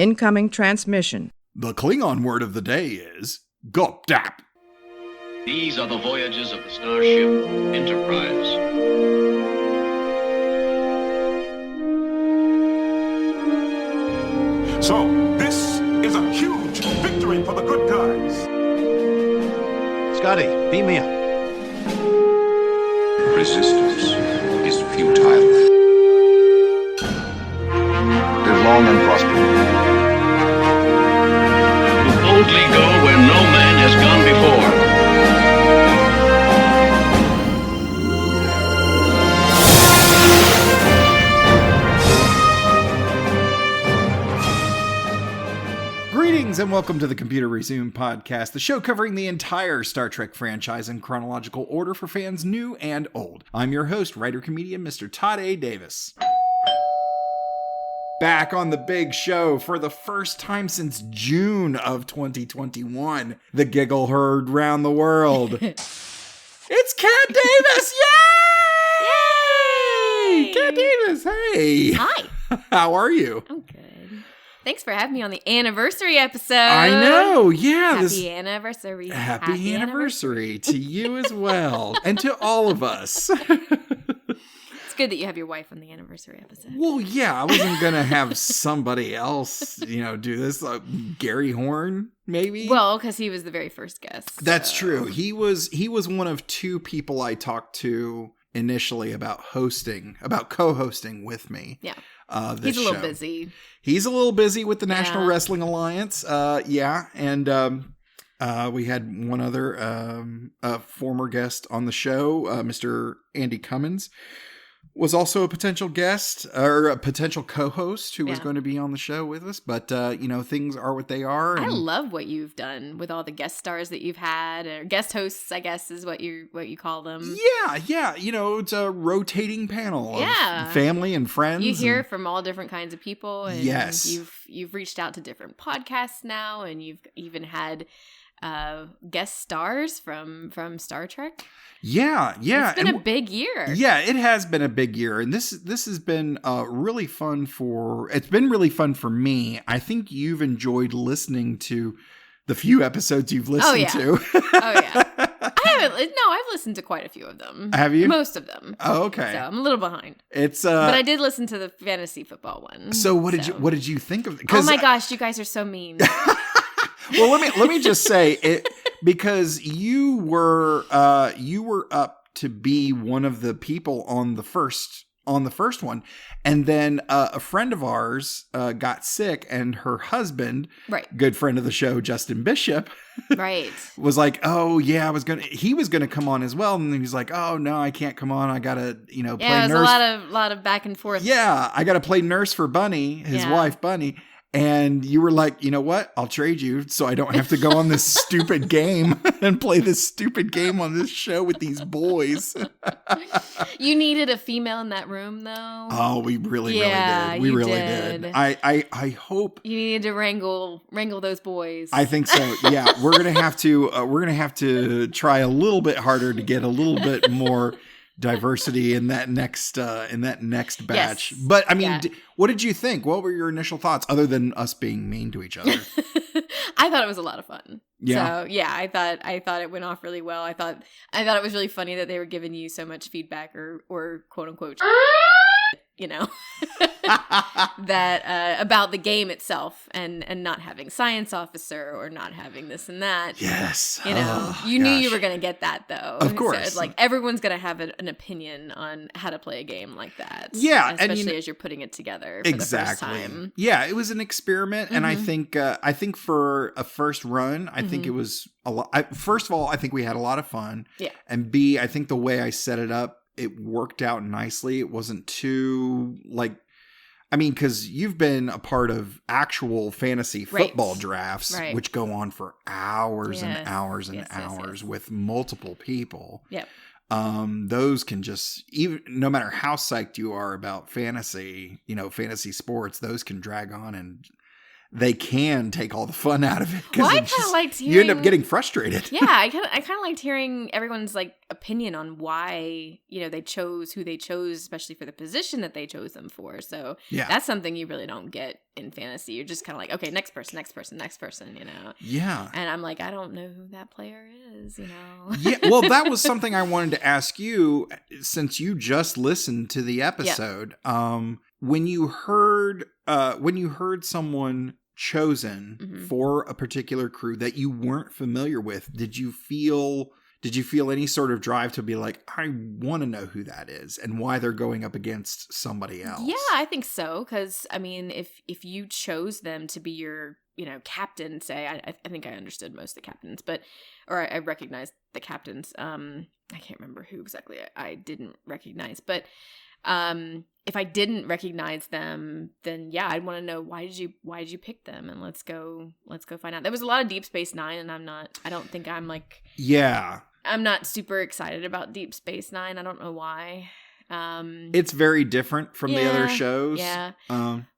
Incoming transmission. The Klingon word of the day is Gopdap. These are the voyages of the starship Enterprise. So, this is a huge victory for the good guys. Scotty, beam me up. Resistance is futile. Live long and prosper. Boldly go where no man has gone before. Greetings and welcome to the Computer Resume podcast, the show covering the entire Star Trek franchise in chronological order for fans new and old. I'm your host, writer-comedian Mr. Todd A. Davis. Back on the big show for the first time since June of 2021, the giggle heard round the world. It's Kat Davis! Yay! Yay! Kat Davis, hey! Hi. How are you? I'm good. Thanks for having me on the anniversary episode. I know, yeah. Happy anniversary. Happy anniversary to you as well, and to all of us. It's good that you have your wife on the anniversary episode. Well, yeah, I wasn't going to have somebody else, do this. Gary Horn, maybe? Well, because he was the very first guest. So. That's true. He was one of two people I talked to initially about co-hosting with me. Yeah. This He's a little show. busy. He's a little busy with the National Wrestling Alliance. And we had one other former guest on the show, Mr. Andy Cummins, was also a potential guest or a potential co-host who was going to be on the show with us. But, things are what they are. I love what you've done with all the guest stars that you've had, or guest hosts, I guess is what you call them. Yeah. It's a rotating panel of Yeah. family and friends. You hear from all different kinds of people. And Yes. You've reached out to different podcasts now, and you've even had guest stars from Star Trek. Yeah. It's been a big year. Yeah, it has been a big year, and this has been really fun it's been really fun for me. I think you've enjoyed listening to the few episodes you've listened to. Oh yeah. I've listened to quite a few of them. Have you? Most of them. Oh, okay. So I'm a little behind. It's but I did listen to the fantasy football one. So what did you think of it? Oh my gosh, you guys are so mean. Well, let me just say it, because you were up to be one of the people on the first one, and then a friend of ours got sick, and her husband, right, good friend of the show, Justin Bishop, right, was like, oh yeah, he was gonna come on as well, and then he's like, oh no, I can't come on, I gotta play nurse. Yeah, it was a lot of back and forth. Yeah, I gotta play nurse for Bunny, his wife Bunny. And you were like, you know what? I'll trade you so I don't have to go on this stupid game and play this stupid game on this show with these boys. You needed a female in that room, though. Oh, we really did. We really did. I hope you needed to wrangle those boys. I think so. Yeah, we're gonna have to try a little bit harder to get a little bit more diversity in that next batch. Yes. But I mean, what did you think? What were your initial thoughts, other than us being mean to each other? I thought it was a lot of fun. Yeah. So yeah, I thought it went off really well. I thought it was really funny that they were giving you so much feedback or quote unquote that about the game itself and not having science officer or not having this and that. Yes. You knew you were going to get that, though. Of course. So, everyone's going to have an opinion on how to play a game like that. Yeah. Especially as you're putting it together for the first time. Yeah, it was an experiment. Mm-hmm. And I think for a first run, I think it was a lot. First of all, I think we had a lot of fun. Yeah. And B, I think the way I set it up, it worked out nicely. It wasn't too because you've been a part of actual fantasy football drafts, which go on for hours and hours and hours with multiple people. Yep. Those can just, even no matter how psyched you are about fantasy, fantasy sports, those can drag on and they can take all the fun out of it. Well, I kind of liked hearing... You end up getting frustrated. Yeah, I kind of liked hearing everyone's like opinion on why, they chose who they chose, especially for the position that they chose them for. So that's something you really don't get in fantasy. You're just kind of like, okay, next person. Yeah. And I'm like, I don't know who that player is, Yeah, well, that was something I wanted to ask you, since you just listened to the episode. When you heard someone chosen for a particular crew that you weren't familiar with, did you feel any sort of drive to be like, I want to know who that is and why they're going up against somebody else? Yeah, I think so. Because I mean, if you chose them to be your captain, say, I think I understood most of the captains, or I recognized the captains. I can't remember who exactly I didn't recognize, but if I didn't recognize them, then yeah, I'd want to know why did you pick them, and let's go find out. There was a lot of Deep Space Nine, and I'm not super excited about Deep Space Nine. I don't know why. It's very different from the other shows. Yeah.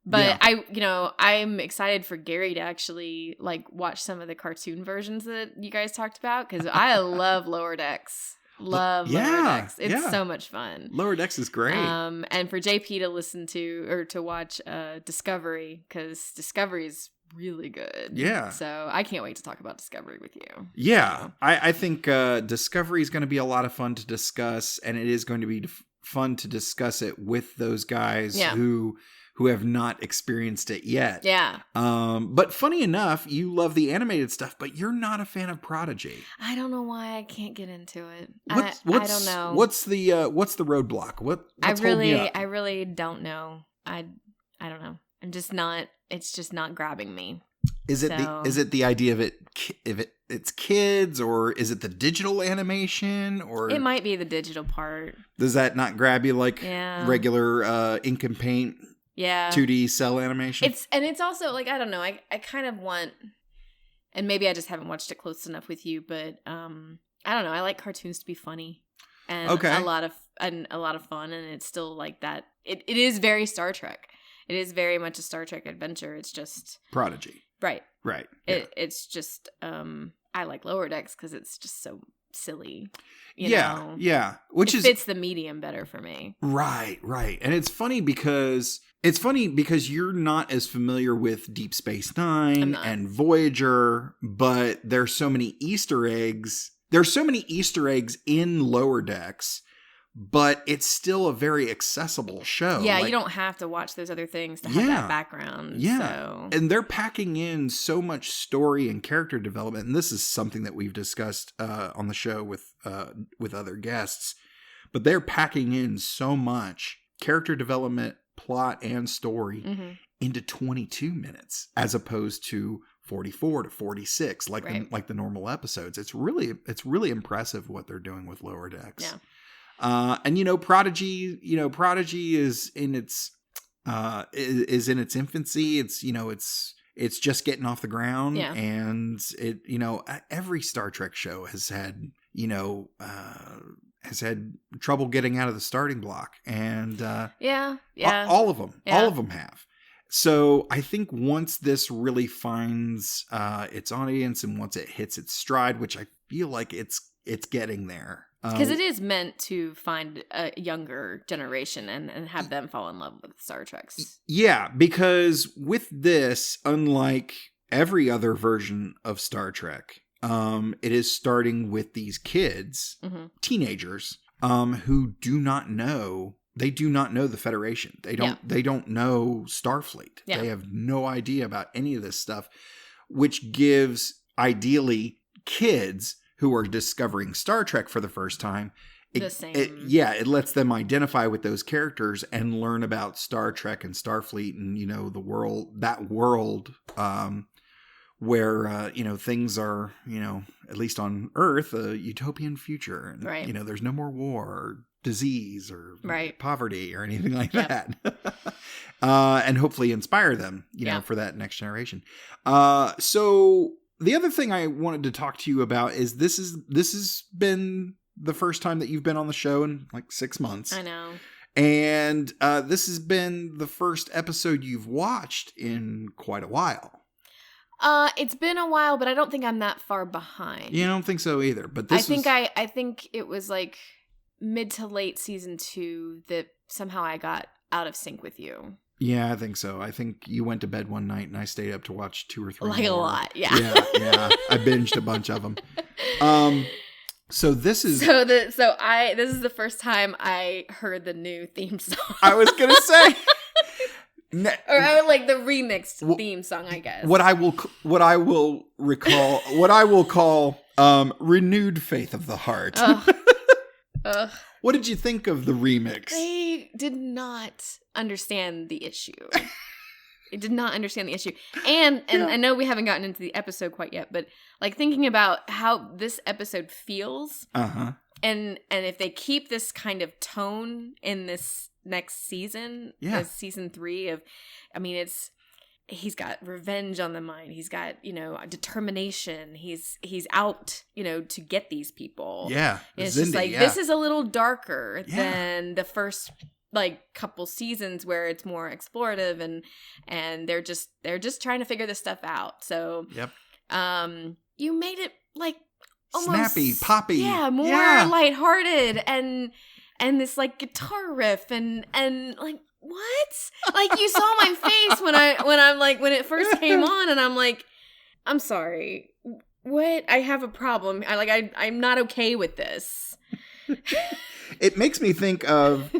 But I'm excited for Gary to actually like watch some of the cartoon versions that you guys talked about, because I love Lower Decks. Lower Decks. It's so much fun. Lower Decks is great. And for JP to listen to or to watch Discovery, because Discovery is really good. Yeah. So I can't wait to talk about Discovery with you. Yeah. So. I think Discovery is going to be a lot of fun to discuss, and it is going to be fun to discuss it with those guys who have not experienced it yet. Yeah. But funny enough, you love the animated stuff, but you're not a fan of Prodigy. I don't know why I can't get into it. I don't know. What's the roadblock? What's holding you up? I really don't know. I don't know. I'm just not. It's just not grabbing me. Is it the idea of it's kids, or is it the digital animation, or it might be the digital part? Does that not grab you like regular ink and paint? Yeah. 2D cell animation. It's also like, I don't know. I kind of want, and maybe I just haven't watched it close enough with you, but I don't know. I like cartoons to be funny and a lot of fun, and it's still like that. It is very Star Trek. It is very much a Star Trek adventure. It's just Prodigy. Right. Yeah. It's just I like Lower Decks because it's just so silly. You know? Yeah. Which fits the medium better for me. Right. And it's funny because you're not as familiar with Deep Space Nine and Voyager, but there's so many Easter eggs. There's so many Easter eggs in Lower Decks, but it's still a very accessible show. Yeah, you don't have to watch those other things to have that background. Yeah. So. And they're packing in so much story and character development. And this is something that we've discussed on the show with other guests. But they're packing in so much character development, plot, and story into 22 minutes, as opposed to 44 to 46, like the normal episodes. It's really impressive what they're doing with Lower Decks. Yeah. And Prodigy is in its infancy. It's just getting off the ground, and every Star Trek show has had trouble getting out of the starting block, and all of them have. So I think once this really finds its audience, and once it hits its stride, which I feel like it's getting there. Because it is meant to find a younger generation and have them fall in love with Star Trek. Yeah, because with this, unlike every other version of Star Trek, it is starting with these kids, teenagers, who do not know. They do not know the Federation. They don't know Starfleet. Yeah. They have no idea about any of this stuff, which gives ideally kids who are discovering Star Trek for the first time, it lets them identify with those characters and learn about Star Trek and Starfleet and the world where things are at least on Earth a utopian future, and there's no more war or disease or poverty or anything like that, and hopefully inspire them for that next generation. So the other thing I wanted to talk to you about is this has been the first time that you've been on the show in like 6 months. I know. And this has been the first episode you've watched in quite a while. It's been a while, but I don't think I'm that far behind. Yeah, I don't think so either. But this I think it was like mid to late season 2 that somehow I got out of sync with you. Yeah, I think so. I think you went to bed one night and I stayed up to watch 2 or 3 Like more. a lot, yeah. Yeah. I binged a bunch of them. So this is this is the first time I heard the new theme song. I was gonna say, or I would like the remixed theme song, I guess. what I will call renewed faith of the heart. Ugh. What did you think of the remix? They did not understand the issue. It did not understand the issue. And I know we haven't gotten into the episode quite yet, but like thinking about how this episode feels, and if they keep this kind of tone in this next season, as season 3 of, I mean, he's got revenge on the mind. He's got, determination. He's out, to get these people. Yeah. And it's just like, this is a little darker than the first couple seasons where it's more explorative and they're just trying to figure this stuff out. So, you made it like almost snappy, poppy. Yeah, more lighthearted and this like guitar riff and like, what? Like, you saw my face when it first came on, and I'm like, I'm sorry, what? I have a problem. I'm not okay with this. It makes me think of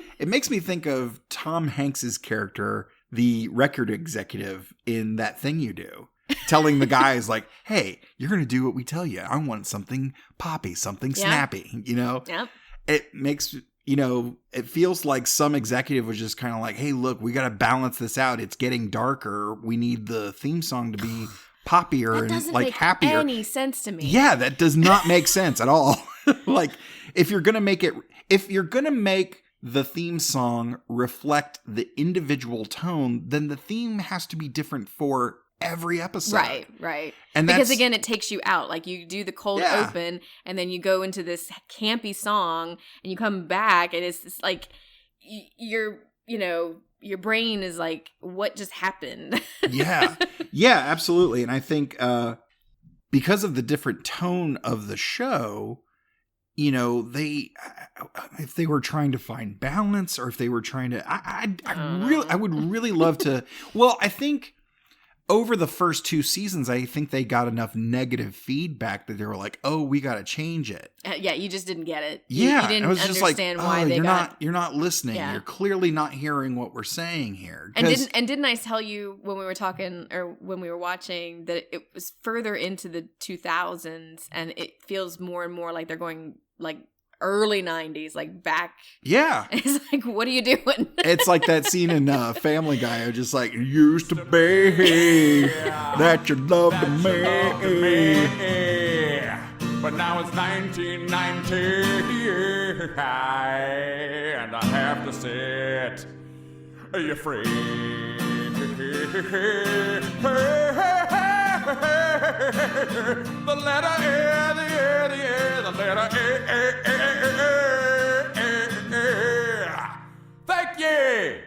Tom Hanks's character, the record executive in That Thing You Do, telling the guys like, "Hey, you're going to do what we tell you. I want something poppy, something snappy." Yep. It makes it feels like some executive was just kind of like, "Hey, look, we got to balance this out. It's getting darker. We need the theme song to be poppier and like happier." That doesn't make any sense to me. Yeah, that does not make sense at all. Like, if you're going to make the theme song reflect the individual tone, then the theme has to be different for every episode. Right. And because again, it takes you out. Like, you do the cold open and then you go into this campy song and you come back and it's like your brain is like, what just happened? Yeah, absolutely. And I think because of the different tone of the show, if they were trying to find balance, or if they were trying to, I would really love to. Well, I think over the first 2 seasons, I think they got enough negative feedback that they were like, "Oh, we got to change it." You just didn't get it. You didn't understand why they you're not listening. Yeah. You're clearly not hearing what we're saying here. And didn't I tell you when we were talking or when we were watching that it was further into the 2000s, and it feels more and more like they're going like early 90s, like back. Yeah. It's like, what are you doing? It's like that scene in Family Guy, just like, "You used to be that you loved me. But now it's 1990, and I have to set you free." The letter A, the letter A. Thank you.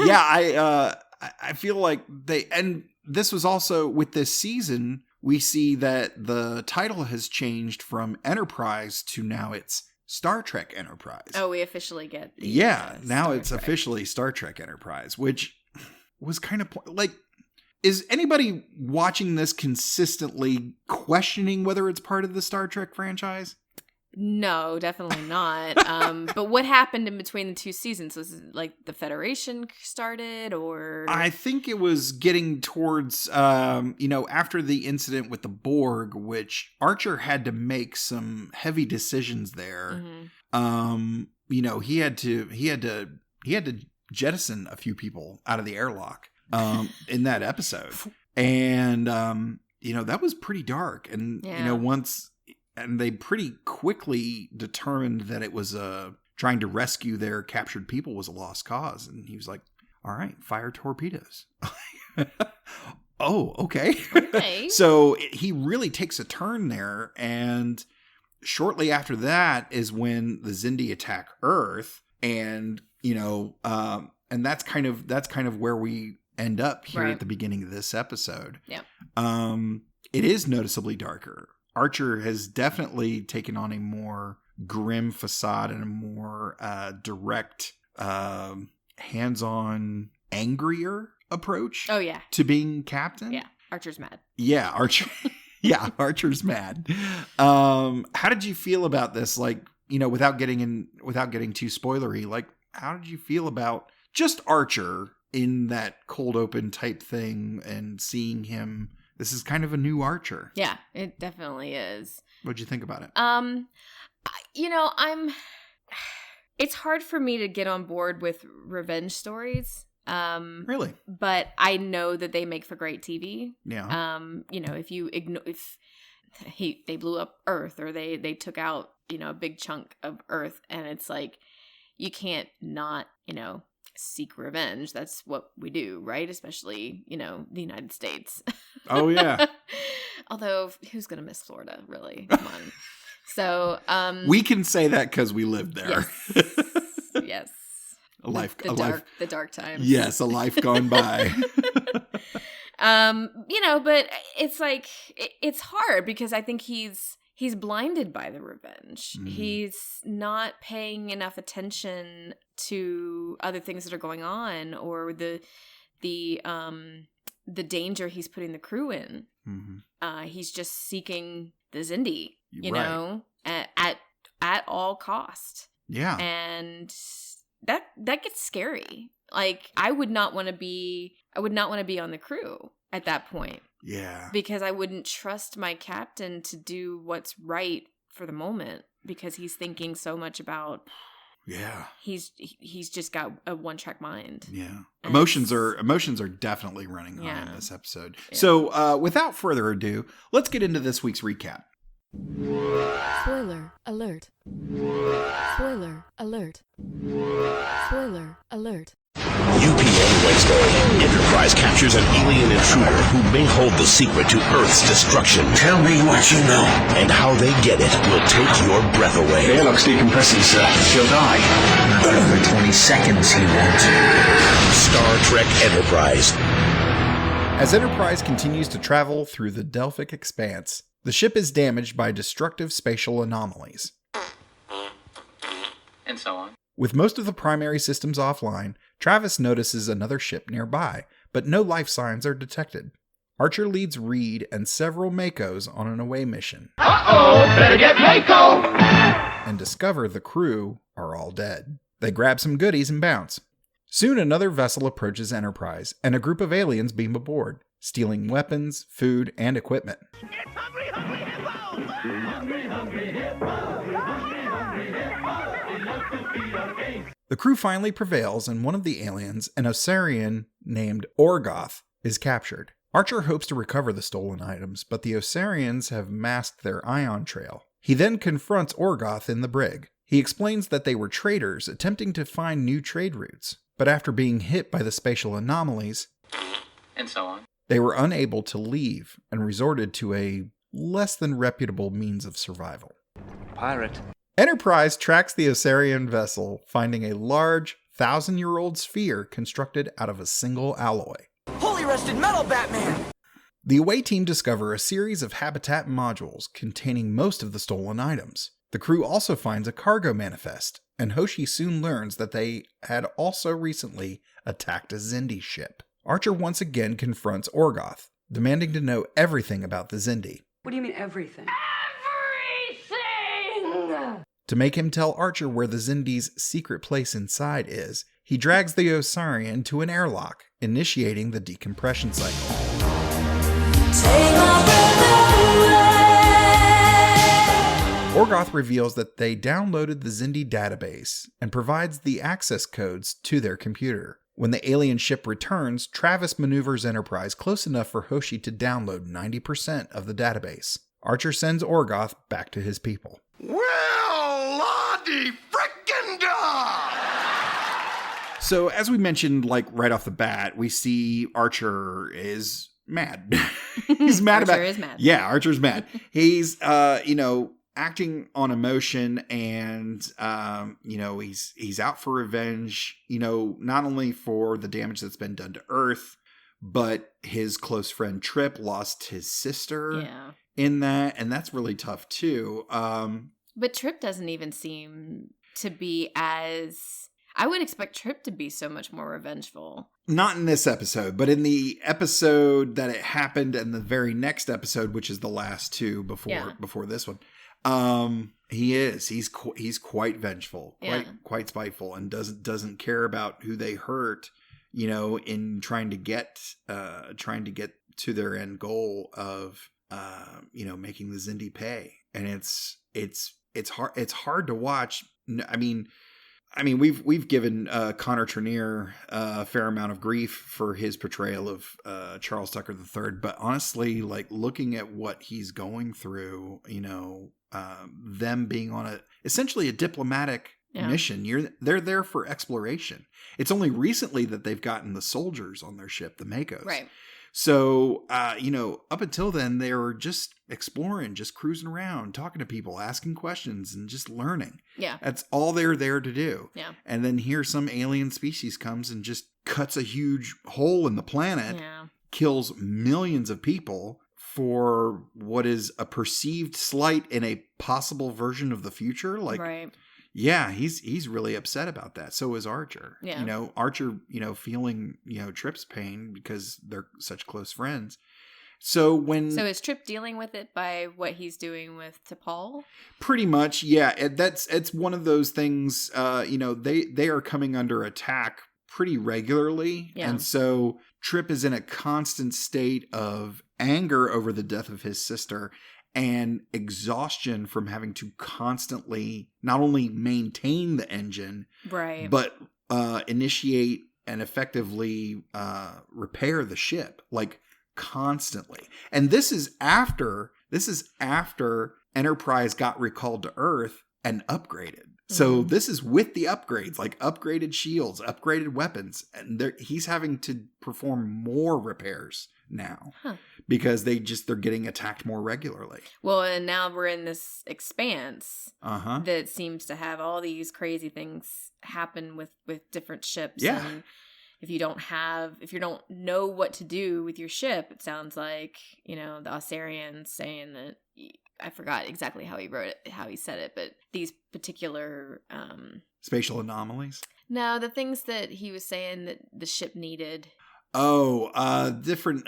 Yeah, I feel like and this was also with this season, we see that the title has changed from Enterprise to now it's Star Trek Enterprise. Oh, we officially get now it's officially Star Trek Enterprise, which was kind of like, is anybody watching this consistently questioning whether it's part of the Star Trek franchise? No, definitely not. But what happened in between the 2 seasons? Was it like the Federation started, or? I think it was getting towards, after the incident with the Borg, which Archer had to make some heavy decisions there. Mm-hmm. He had to jettison a few people out of the airlock in that episode. And, that was pretty dark. And, and they pretty quickly determined that it was trying to rescue their captured people was a lost cause. And he was like, "All right, fire torpedoes." Oh, okay. So he really takes a turn there. And shortly after that is when the Xindi attack Earth. And, and that's kind of where we end up here Right. at the beginning of this episode. Yeah. It is noticeably darker. Archer has definitely taken on a more grim facade and a more direct, hands-on, angrier approach Oh, yeah. to being captain. Yeah. Archer's mad. Yeah, Archer. Yeah, Archer's mad. How did you feel about this? Like, without getting too spoilery, like, how did you feel about just Archer in that cold open type thing and seeing him? This is kind of a new Archer. Yeah, it definitely is. What'd you think about it? It's hard for me to get on board with revenge stories. Really? But I know that they make for great TV. Yeah. If you ignore, if they blew up Earth or they took out, a big chunk of Earth, and it's like, you can't not, seek revenge. That's what we do, right? Especially, the United States. Oh, yeah. Although, who's going to miss Florida, really? Come on. So, we can say that because we lived there. Yes. The dark times. Yes, a life gone by. But it's like, it's hard because I think he's blinded by the revenge. Mm. He's not paying enough attention to other things that are going on or the danger he's putting the crew in. Mm-hmm. He's just seeking the Zindi, Right. at all cost. Yeah. And that gets scary. Like, I would not want to be on the crew at that point. Yeah. Because I wouldn't trust my captain to do what's right for the moment because he's thinking so much about. Yeah. He's just got a one-track mind. Yeah. And Emotions are definitely running high in Yeah. this episode. Yeah. So, without further ado, let's get into this week's recap. Spoiler alert. Spoiler alert. Spoiler alert. UPN Wednesday. Enterprise captures an alien intruder who may hold the secret to Earth's destruction. Tell me what you know. And how they get it will take your breath away. The airlock's decompressing, sir. She'll die. Not for 20 seconds, he won't. Star Trek Enterprise. As Enterprise continues to travel through the Delphic expanse, the ship is damaged by destructive spatial anomalies. And so on. With most of the primary systems offline, Travis notices another ship nearby, but no life signs are detected. Archer leads Reed and several Makos on an away mission. Uh-oh! Better get Mako! And discover the crew are all dead. They grab some goodies and bounce. Soon another vessel approaches Enterprise, and a group of aliens beam aboard, stealing weapons, food, and equipment. It's hungry, hungry hippos! Hungry, hungry hippos! The crew finally prevails, and one of the aliens, an Osarian named Orgoth, is captured. Archer hopes to recover the stolen items, but the Osarians have masked their ion trail. He then confronts Orgoth in the brig. He explains that they were traders attempting to find new trade routes, but after being hit by the spatial anomalies, And so on. they were unable to leave and resorted to a less than reputable means of survival. Pirate. Enterprise tracks the Osarian vessel, finding a large, 1,000-year-old sphere constructed out of a single alloy. Holy rusted metal, Batman! The away team discover a series of habitat modules containing most of the stolen items. The crew also finds a cargo manifest, and Hoshi soon learns that they had also recently attacked a Zindi ship. Archer once again confronts Orgoth, demanding to know everything about the Zindi. What do you mean everything? To make him tell Archer where the Zindi's secret place inside is, he drags the Osarian to an airlock, initiating the decompression cycle. Orgoth reveals that they downloaded the Zindi database and provides the access codes to their computer. When the alien ship returns, Travis maneuvers Enterprise close enough for Hoshi to download 90% of the database. Archer sends Orgoth back to his people. Well, Lottie frickin' da! So, as we mentioned, like right off the bat, we see Archer is mad. He's mad about. Archer is mad. Yeah, Archer's mad. He's, acting on emotion, and he's out for revenge. Not only for the damage that's been done to Earth, but his close friend Trip lost his sister Yeah. in that, and that's really tough too. But Trip doesn't even seem to be as... I would expect Trip to be so much more revengeful. Not in this episode, but in the episode that it happened and the very next episode, which is the last two before this one. He is. He's quite vengeful, quite spiteful, and doesn't care about who they hurt, in trying to get to their end goal of making the Zindi pay. And it's hard to watch. I mean, we've given Connor Trinneer a fair amount of grief for his portrayal of Charles Tucker III, but honestly, like looking at what he's going through, them being on essentially a diplomatic mission, they're there for exploration. It's only recently that they've gotten the soldiers on their ship, the Makos. Right. So, up until then, they were just exploring, just cruising around, talking to people, asking questions, and just learning. Yeah. That's all they're there to do. Yeah. And then here some alien species comes and just cuts a huge hole in the planet, kills millions of people for what is a perceived slight in a possible version of the future. Like, right. Yeah, he's really upset about that. So is Archer. Yeah. Archer, feeling, Trip's pain because they're such close friends. So is Trip dealing with it by what he's doing with T'Pol? Pretty much, yeah. It's one of those things, they are coming under attack pretty regularly. Yeah. And so Trip is in a constant state of anger over the death of his sister and exhaustion from having to constantly not only maintain the engine, right, but initiate and effectively repair the ship, like constantly. And this is after Enterprise got recalled to Earth and upgraded. So this is with the upgrades, like upgraded shields, upgraded weapons, and he's having to perform more repairs now because they're getting attacked more regularly. Well, and now we're in this expanse that seems to have all these crazy things happen with different ships. Yeah. And if you don't know what to do with your ship, it sounds like, the Osarians saying that, I forgot exactly how he said it, but these particular spatial anomalies. No, the things that he was saying that the ship needed. Different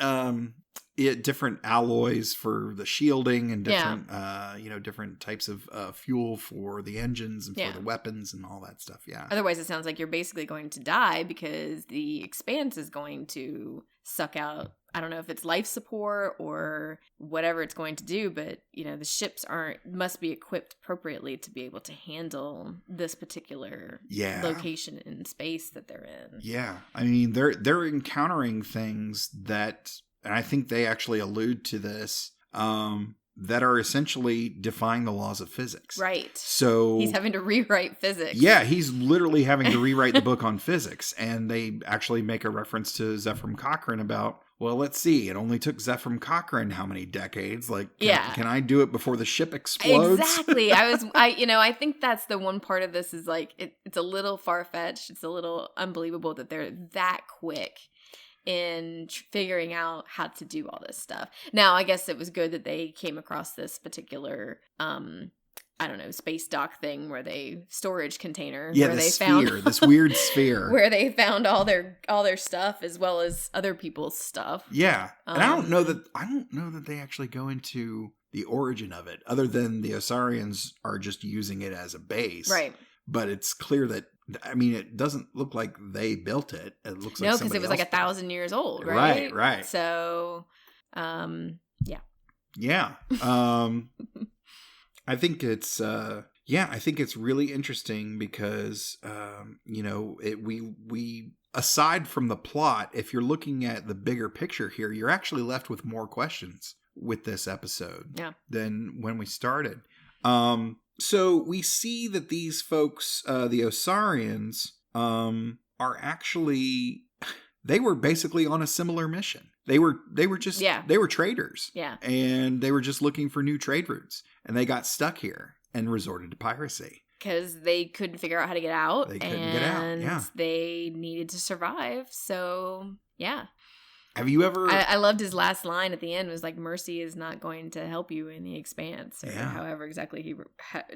different alloys for the shielding and different different types of fuel for the engines and for the weapons and all that stuff. Yeah. Otherwise, it sounds like you're basically going to die because the expanse is going to suck out. I don't know if it's life support or whatever it's going to do, but the ships must be equipped appropriately to be able to handle this particular location in space that they're in. Yeah, I mean they're encountering things that, and I think they actually allude to this, that are essentially defying the laws of physics. Right. So he's having to rewrite physics. Yeah, he's literally having to rewrite the book on physics, and they actually make a reference to Zephram Cochrane about, well, let's see, it only took Zephram Cochrane how many decades? Like, can I do it before the ship explodes? Exactly. I think that's the one part of this is like, it's a little far-fetched. It's a little unbelievable that they're that quick in figuring out how to do all this stuff. Now, I guess it was good that they came across this particular, space dock thing storage container. Yeah, where found this weird sphere. Where they found all their stuff as well as other people's stuff. Yeah. And I don't know that they actually go into the origin of it, other than the Osarians are just using it as a base. Right. But it's clear that, it doesn't look like they built it. It looks like because it was like 1,000 years old, right? Right. So, yeah. Yeah. I think it's really interesting because we aside from the plot, if you're looking at the bigger picture here, you're actually left with more questions with this episode than when we started. So we see that these folks, the Osarians, are actually, they were basically on a similar mission. They were traders. Yeah. And they were just looking for new trade routes. And they got stuck here and resorted to piracy. Because they couldn't figure out how to get out. They couldn't get out, yeah. They needed to survive. So, yeah. Have you ever? I loved his last line at the end was like, "Mercy is not going to help you in the expanse," or however exactly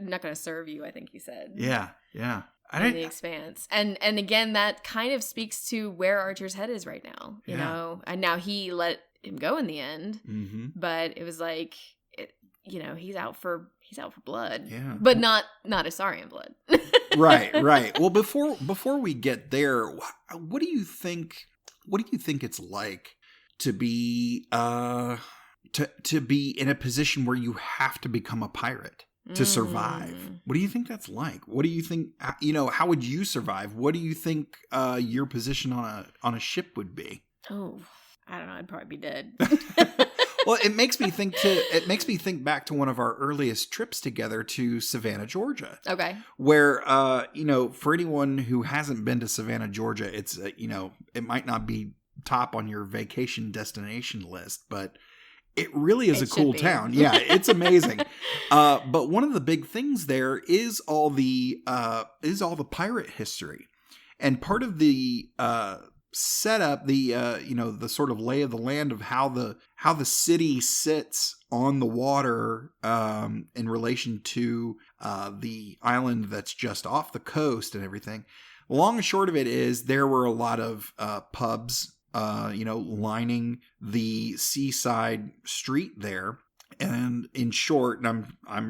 not going to serve you. I think he said. Yeah. In the expanse, and again, that kind of speaks to where Archer's head is right now. You know, and now he let him go in the end, but it was like, he's out for blood, but not Asarian blood. right. Well, before we get there, what do you think? What do you think it's like to be to be in a position where you have to become a pirate to survive? What do you think that's like? What do you think? How would you survive? What do you think your position on a ship would be? Oh, I don't know. I'd probably be dead. Well, it makes me think back to one of our earliest trips together to Savannah, Georgia. Okay. Where, for anyone who hasn't been to Savannah, Georgia, it's, it might not be top on your vacation destination list, but it really is a cool town. Yeah, it's amazing. But one of the big things there is all the pirate history. And part of the set up the sort of lay of the land of how the city sits on the water in relation to the island that's just off the coast and everything. The long and short of it is there were a lot of pubs lining the seaside street there. And in short, and I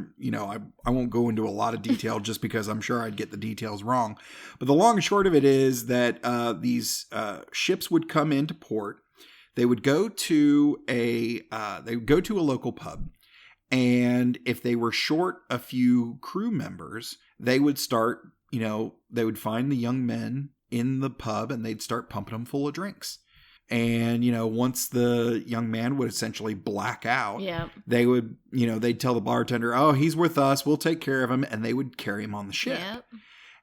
won't go into a lot of detail just because I'm sure I'd get the details wrong. But the long and short of it is that these ships would come into port. They would go to a local pub, and if they were short a few crew members, they would start. They would find the young men in the pub, and they'd start pumping them full of drinks. And, once the young man would essentially black out, they would, they'd tell the bartender, "Oh, he's with us. We'll take care of him." And they would carry him on the ship. Yep.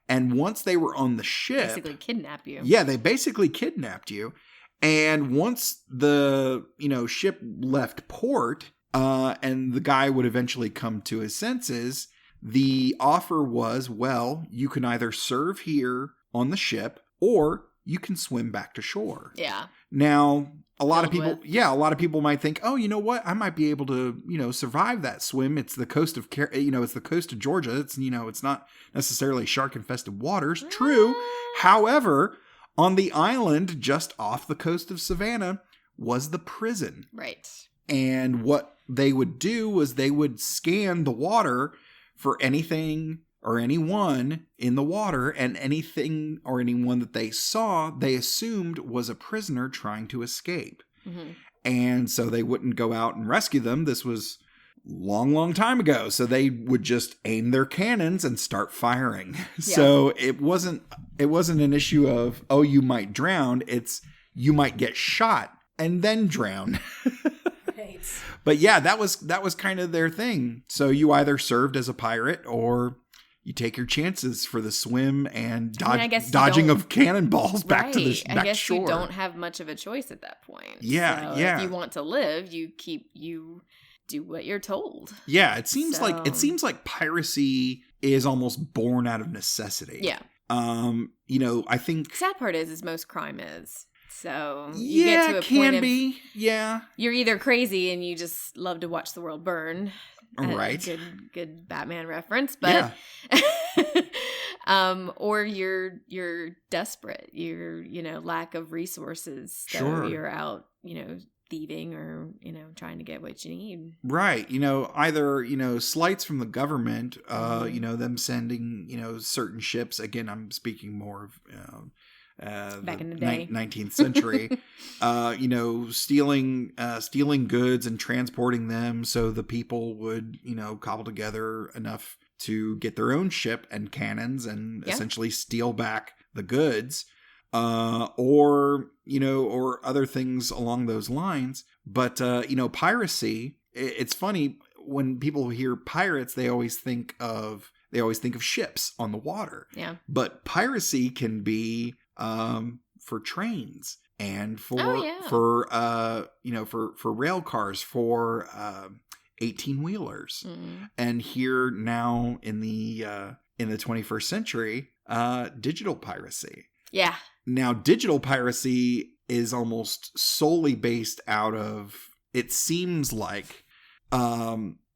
And once they were on the ship, basically kidnap you. Yeah, they basically kidnapped you. And once the, ship left port, and the guy would eventually come to his senses, the offer was, well, you can either serve here on the ship or you can swim back to shore. Yeah. Now, a lot of people might think, oh, you know what? I might be able to, survive that swim. It's the coast of, it's the coast of Georgia. It's, it's not necessarily shark-infested waters. True. However, on the island just off the coast of Savannah was the prison. Right. And what they would do was they would scan the water for anything or anyone in the water, and anything or anyone that they saw, they assumed was a prisoner trying to escape. Mm-hmm. And so they wouldn't go out and rescue them. This was long time ago. So they would just aim their cannons and start firing. Yeah. So it wasn't an issue of, oh, you might drown. It's you might get shot and then drown. Right. But yeah, that was kind of their thing. So you either served as a pirate or you take your chances for the swim and dodging of cannonballs back to shore. I guess you don't have much of a choice at that point. Yeah, so if you want to live, you do what you're told. Yeah, it seems like piracy is almost born out of necessity. Yeah. I think the sad part is most crime is. So you get to a point of, you're either crazy and you just love to watch the world burn. Right. Good Batman reference, but or you're desperate. You're lack of resources. So sure. You're out, thieving or, trying to get what you need. Right. Either, slights from the government, them sending, certain ships. Again, I'm speaking more of, back in the day, 19th century, stealing goods and transporting them so the people would, cobble together enough to get their own ship and cannons and essentially steal back the goods, or other things along those lines. But, piracy, it's funny when people hear pirates, they always think of ships on the water. Yeah. But piracy can be for trains and for rail cars, for 18-wheelers. Mm-hmm. And here now in the 21st century, digital piracy. Yeah. Now, digital piracy is almost solely based out of, it seems like,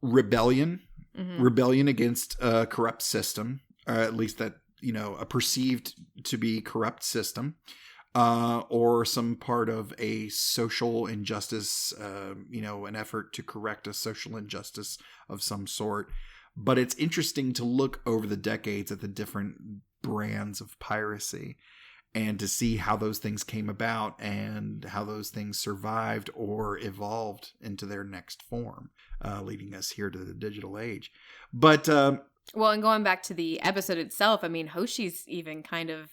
rebellion against a corrupt system, or at least that, a perceived to be corrupt system, or some part of a social injustice, an effort to correct a social injustice of some sort. But it's interesting to look over the decades at the different brands of piracy and to see how those things came about and how those things survived or evolved into their next form, leading us here to the digital age. But well, and going back to the episode itself, I mean, Hoshi's even kind of,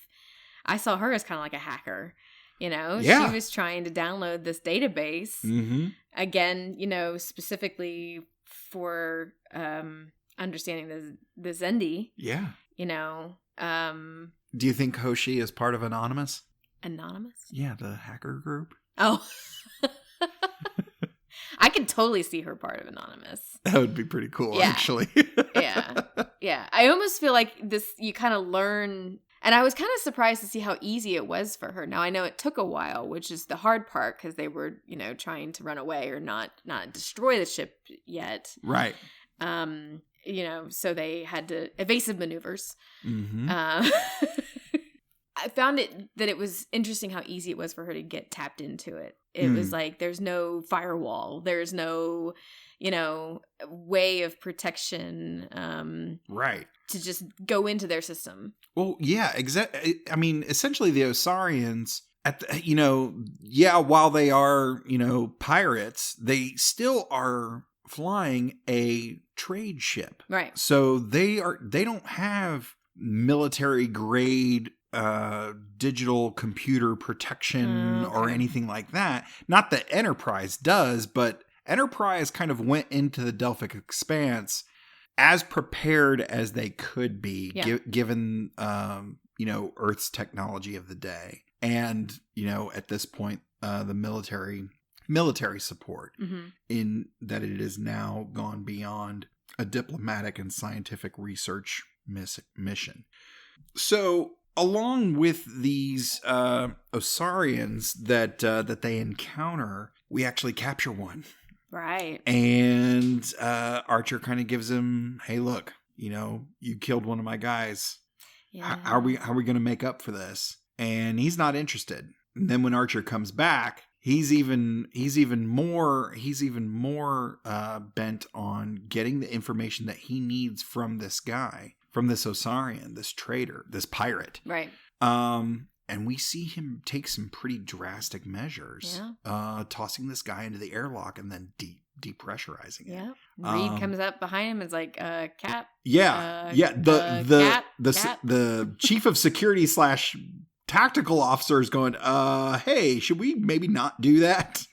I saw her as kind of like a hacker. Yeah. She was trying to download this database again, specifically for understanding the Zendi. Yeah. Do you think Hoshi is part of Anonymous? Anonymous? Yeah, the hacker group. Oh. I could totally see her part of Anonymous. That would be pretty cool, actually. Yeah. I almost feel like this, you kind of learn, and I was kind of surprised to see how easy it was for her. Now, I know it took a while, which is the hard part, because they were, trying to run away or not destroy the ship yet. Right. So they had to evasive maneuvers. Mm-hmm. I found that it was interesting how easy it was for her to get tapped into it. It was like, there's no firewall. There's no, way of protection. Right. To just go into their system. Well, yeah, exactly. I mean, essentially the Osarians, while they are, pirates, they still are flying a trade ship. Right. So they don't have military grade digital computer protection or anything like that. Not that Enterprise does, but Enterprise kind of went into the Delphic Expanse as prepared as they could be, given Earth's technology of the day, and at this point the military support, in that it is now gone beyond a diplomatic and scientific research mission. So along with these Osarians that they encounter, we actually capture one. Right. And Archer kind of gives him, hey, look, you killed one of my guys. Yeah. How are we going to make up for this? And he's not interested. And then when Archer comes back, he's even more bent on getting the information that he needs from this guy, from this Osarian, this traitor, this pirate. Right. And we see him take some pretty drastic measures, tossing this guy into the airlock and then depressurizing it. Yeah. Reed comes up behind him and is like, Cap. Yeah. The chief of security / tactical officer is going, hey, should we maybe not do that?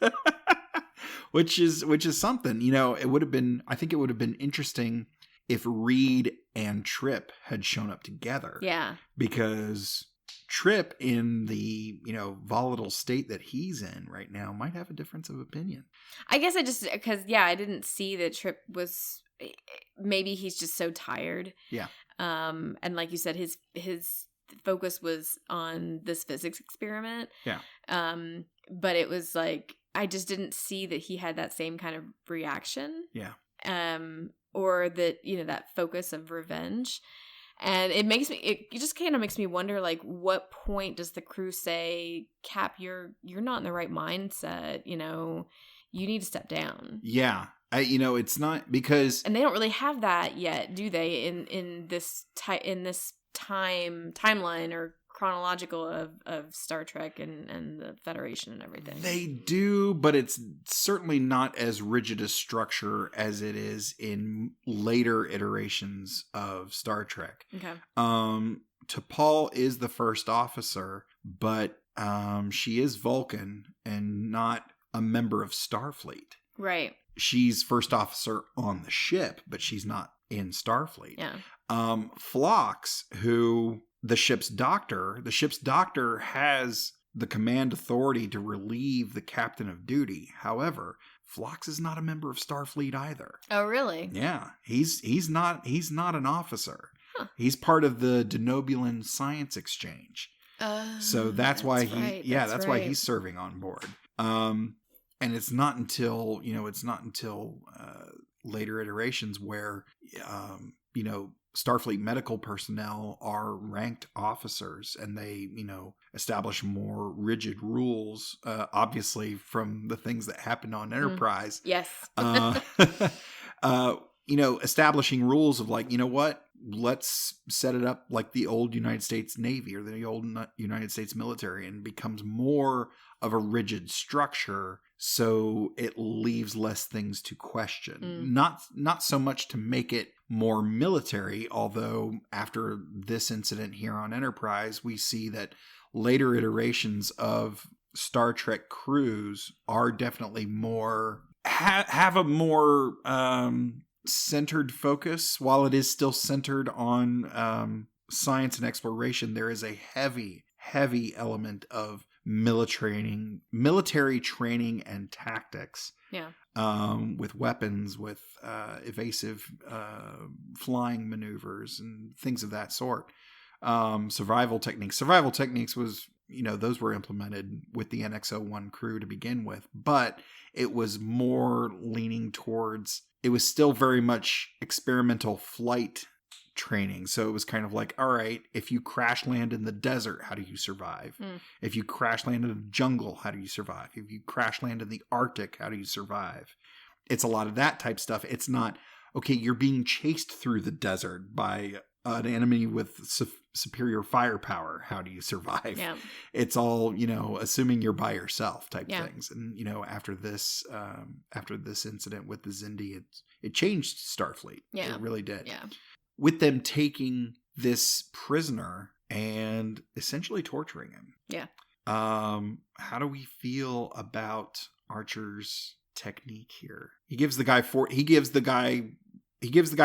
which is something, I think it would have been interesting if Reed and Trip had shown up together. Yeah. Because Trip, in the volatile state that he's in right now, might have a difference of opinion. I guess I didn't see that Trip was, maybe he's just so tired. Yeah. And like you said, his focus was on this physics experiment. Yeah. But it was like, I just didn't see that he had that same kind of reaction. Yeah. Or that, that focus of revenge. And it just kind of makes me wonder, like, what point does the crew say, Cap, you're not in the right mindset, you need to step down. Yeah. It's not because, and they don't really have that yet, do they, in this timeline or chronological of Star Trek and the Federation and everything. They do, but it's certainly not as rigid a structure as it is in later iterations of Star Trek. Okay. T'Pol is the first officer, but she is Vulcan and not a member of Starfleet. Right. She's first officer on the ship, but she's not in Starfleet. Yeah. Phlox, who the ship's doctor has the command authority to relieve the captain of duty. However, Phlox is not a member of Starfleet either. Oh, really? Yeah. He's not an officer. Huh. He's part of the Denobulan Science Exchange. So that's why that's why right. he's serving on board. And it's not until later iterations where Starfleet medical personnel are ranked officers, and they establish more rigid rules, obviously from the things that happened on Enterprise. Yes. Establishing rules of like, let's set it up like the old United States Navy or the old United States military, and becomes more of a rigid structure, so it leaves less things to question. Not so much to make it more military, although after this incident here on Enterprise, we see that later iterations of Star Trek crews are definitely more have a more centered focus. While it is still centered on science and exploration, there is a heavy element of military training and tactics. Yeah. With weapons, with evasive flying maneuvers and things of that sort. Survival techniques. Survival techniques was, those were implemented with the NX-01 crew to begin with, but it was more leaning towards, it was still very much experimental flight training. So it was kind of like, all right, if you crash land in the desert, how do you survive? If you crash land in a jungle, how do you survive? If you crash land in the Arctic, how do you survive? It's a lot of that type stuff. It's not, okay, you're being chased through the desert by an enemy with superior firepower. How do you survive? Yeah. It's all, assuming you're by yourself type things. And, after this incident with the Xindi, it changed Starfleet. Yeah. It really did. Yeah. With them taking this prisoner and essentially torturing him. Yeah. How do we feel about Archer's technique here? He gives the guy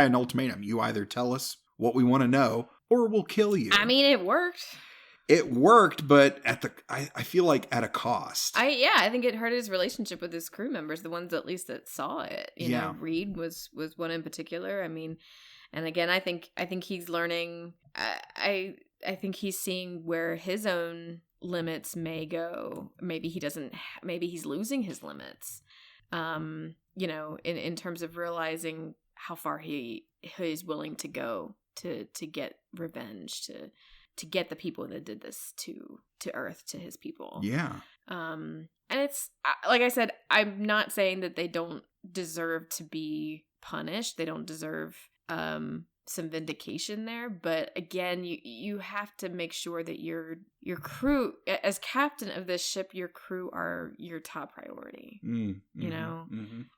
an ultimatum. You either tell us what we want to know, or we'll kill you. I mean, it worked. It worked, but I feel like at a cost. I think it hurt his relationship with his crew members, the ones at least that saw it. You know, Reed was one in particular. I mean, and again, I think he's learning. I think he's seeing where his own limits may go. Maybe he doesn't. Maybe he's losing his limits. In terms of realizing how far he is willing to go to get revenge, to get the people that did this to Earth, to his people. Yeah. And it's like I said, I'm not saying that they don't deserve to be punished. They don't deserve some vindication there, but again, you have to make sure that your crew, as captain of this ship, your crew are your top priority.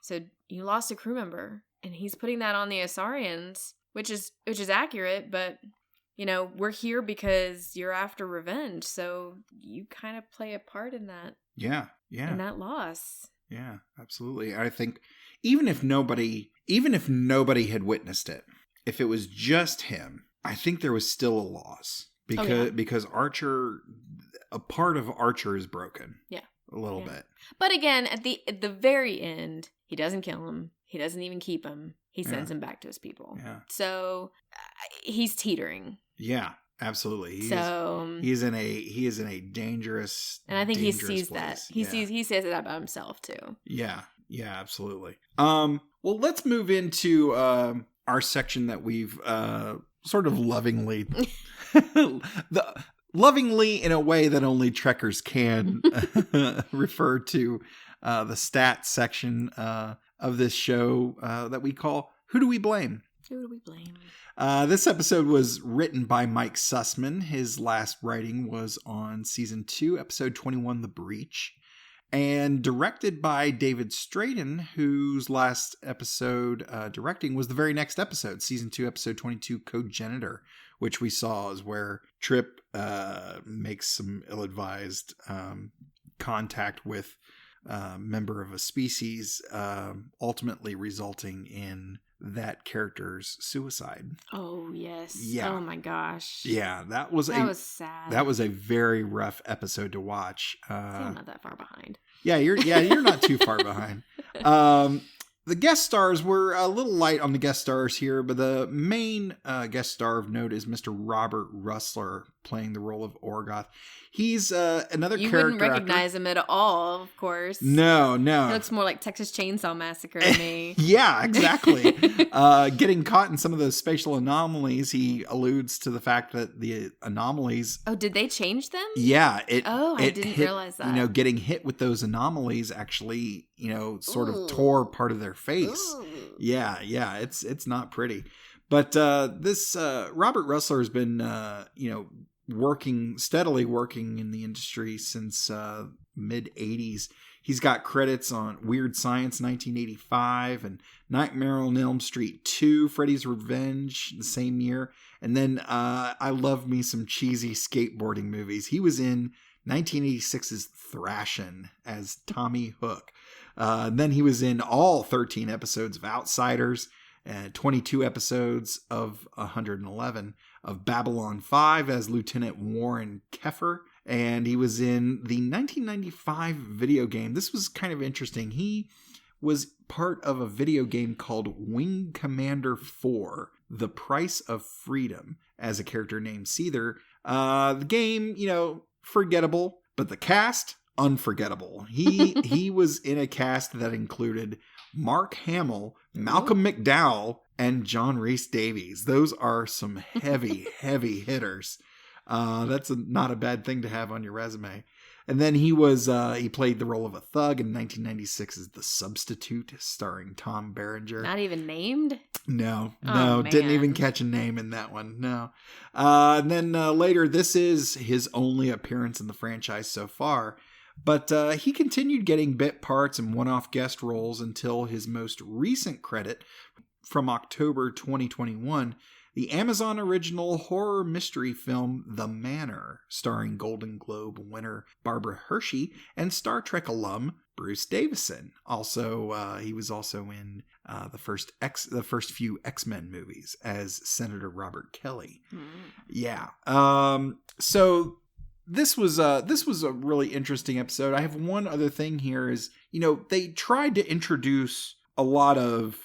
So you lost a crew member, and he's putting that on the Asarians, which is accurate, but we're here because you're after revenge, so you kind of play a part in that. Yeah. In that loss. Yeah, absolutely. I think even if nobody had witnessed it, if it was just him, I think there was still a loss because Archer, a part of Archer is broken. Yeah, a little bit. But again, at the very end, he doesn't kill him. He doesn't even keep him. He sends him back to his people. Yeah. So he's teetering. Yeah, absolutely. He is in a dangerous. And I think he sees place. That. He says it about himself too. Yeah. Yeah, absolutely. Well, let's move into our section that we've sort of lovingly in a way that only Trekkers can refer to the stats section of this show that we call Who Do We Blame? Who do we blame? This episode was written by Mike Sussman. His last writing was on season 2, episode 21, The Breach. And directed by David Straden, whose last episode directing was the very next episode, season 2, episode 22, Cogenitor, which we saw is where Trip makes some ill-advised contact with a member of a species, ultimately resulting in that character's suicide. Oh, yes. Yeah. Oh, my gosh. Yeah, that was sad. That was a very rough episode to watch. I'm not that far behind. Yeah, you're not too far behind. The guest stars were a little light on the guest stars here, but the main guest star of note is Mr. Robert Russler, playing the role of Orgoth. He's another you character. wouldn't recognize him at all, of course. No. He looks more like Texas Chainsaw Massacre to me. Yeah, exactly. Getting caught in some of those spatial anomalies, he alludes to the fact that the anomalies. Oh, did they change them? Yeah. I didn't realize that. Getting hit with those anomalies actually, sort of tore part of their face. Ooh. Yeah. It's not pretty. But this Robert Russler has been, steadily working in the industry since mid 80s. He's got credits on Weird Science 1985 and Nightmare on Elm Street 2, Freddy's Revenge the same year. And then I love me some cheesy skateboarding movies. He was in 1986's Thrashin' as Tommy Hook. Then he was in all 13 episodes of Outsiders, 22 episodes of 111 of Babylon 5 as Lieutenant Warren Keffer. And he was in the 1995 video game. This was kind of interesting. He was part of a video game called Wing Commander 4, The Price of Freedom, as a character named Seether. The game, forgettable, but the cast, unforgettable. He was in a cast that included Mark Hamill, Malcolm McDowell, and John Rhys Davies. Those are some heavy, heavy hitters. That's not a bad thing to have on your resume. And then he played the role of a thug in 1996's The Substitute, starring Tom Berenger. Not even named? No, didn't even catch a name in that one. No. And then later, this is his only appearance in the franchise so far. But he continued getting bit parts and one-off guest roles until his most recent credit from October 2021, the Amazon original horror mystery film The Manor, starring Golden Globe winner Barbara Hershey and Star Trek alum Bruce Davison. Also, he was also in the first few X-Men movies as Senator Robert Kelly. Yeah. So this was a really interesting episode. I have one other thing here is, they tried to introduce a lot of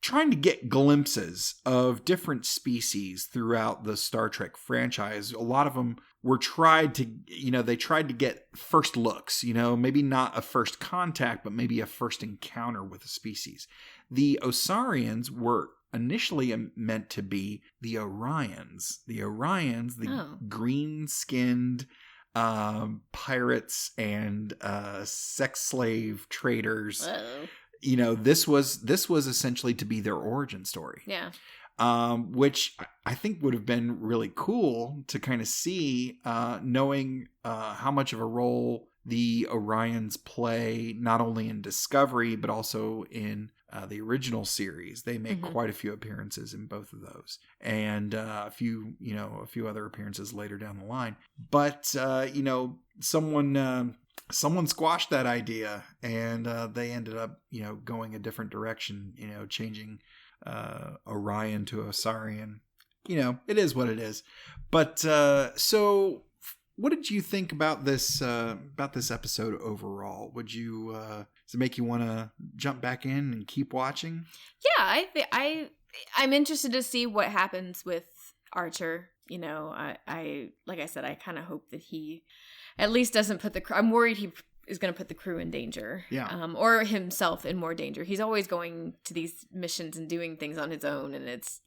trying to get glimpses of different species throughout the Star Trek franchise. A lot of them were tried to get first looks, maybe not a first contact, but maybe a first encounter with a species. The Osarians were initially meant to be the Orions. The green-skinned pirates and sex slave traders. Uh-oh. This was essentially to be their origin story. Yeah. Which I think would have been really cool to kind of see, knowing how much of a role the Orions play, not only in Discovery, but also in the original series. They make quite a few appearances in both of those, and a few other appearances later down the line. But someone squashed that idea, and they ended up going a different direction, changing Orion to Osarian. It is what it is. But so what did you think about this episode overall? Would you does it make you want to jump back in and keep watching? Yeah, I'm interested to see what happens with Archer. I like I said, I kind of hope that he at least doesn't put the crew. I'm worried he is going to put the crew in danger. Yeah. Or himself in more danger. He's always going to these missions and doing things on his own, and it's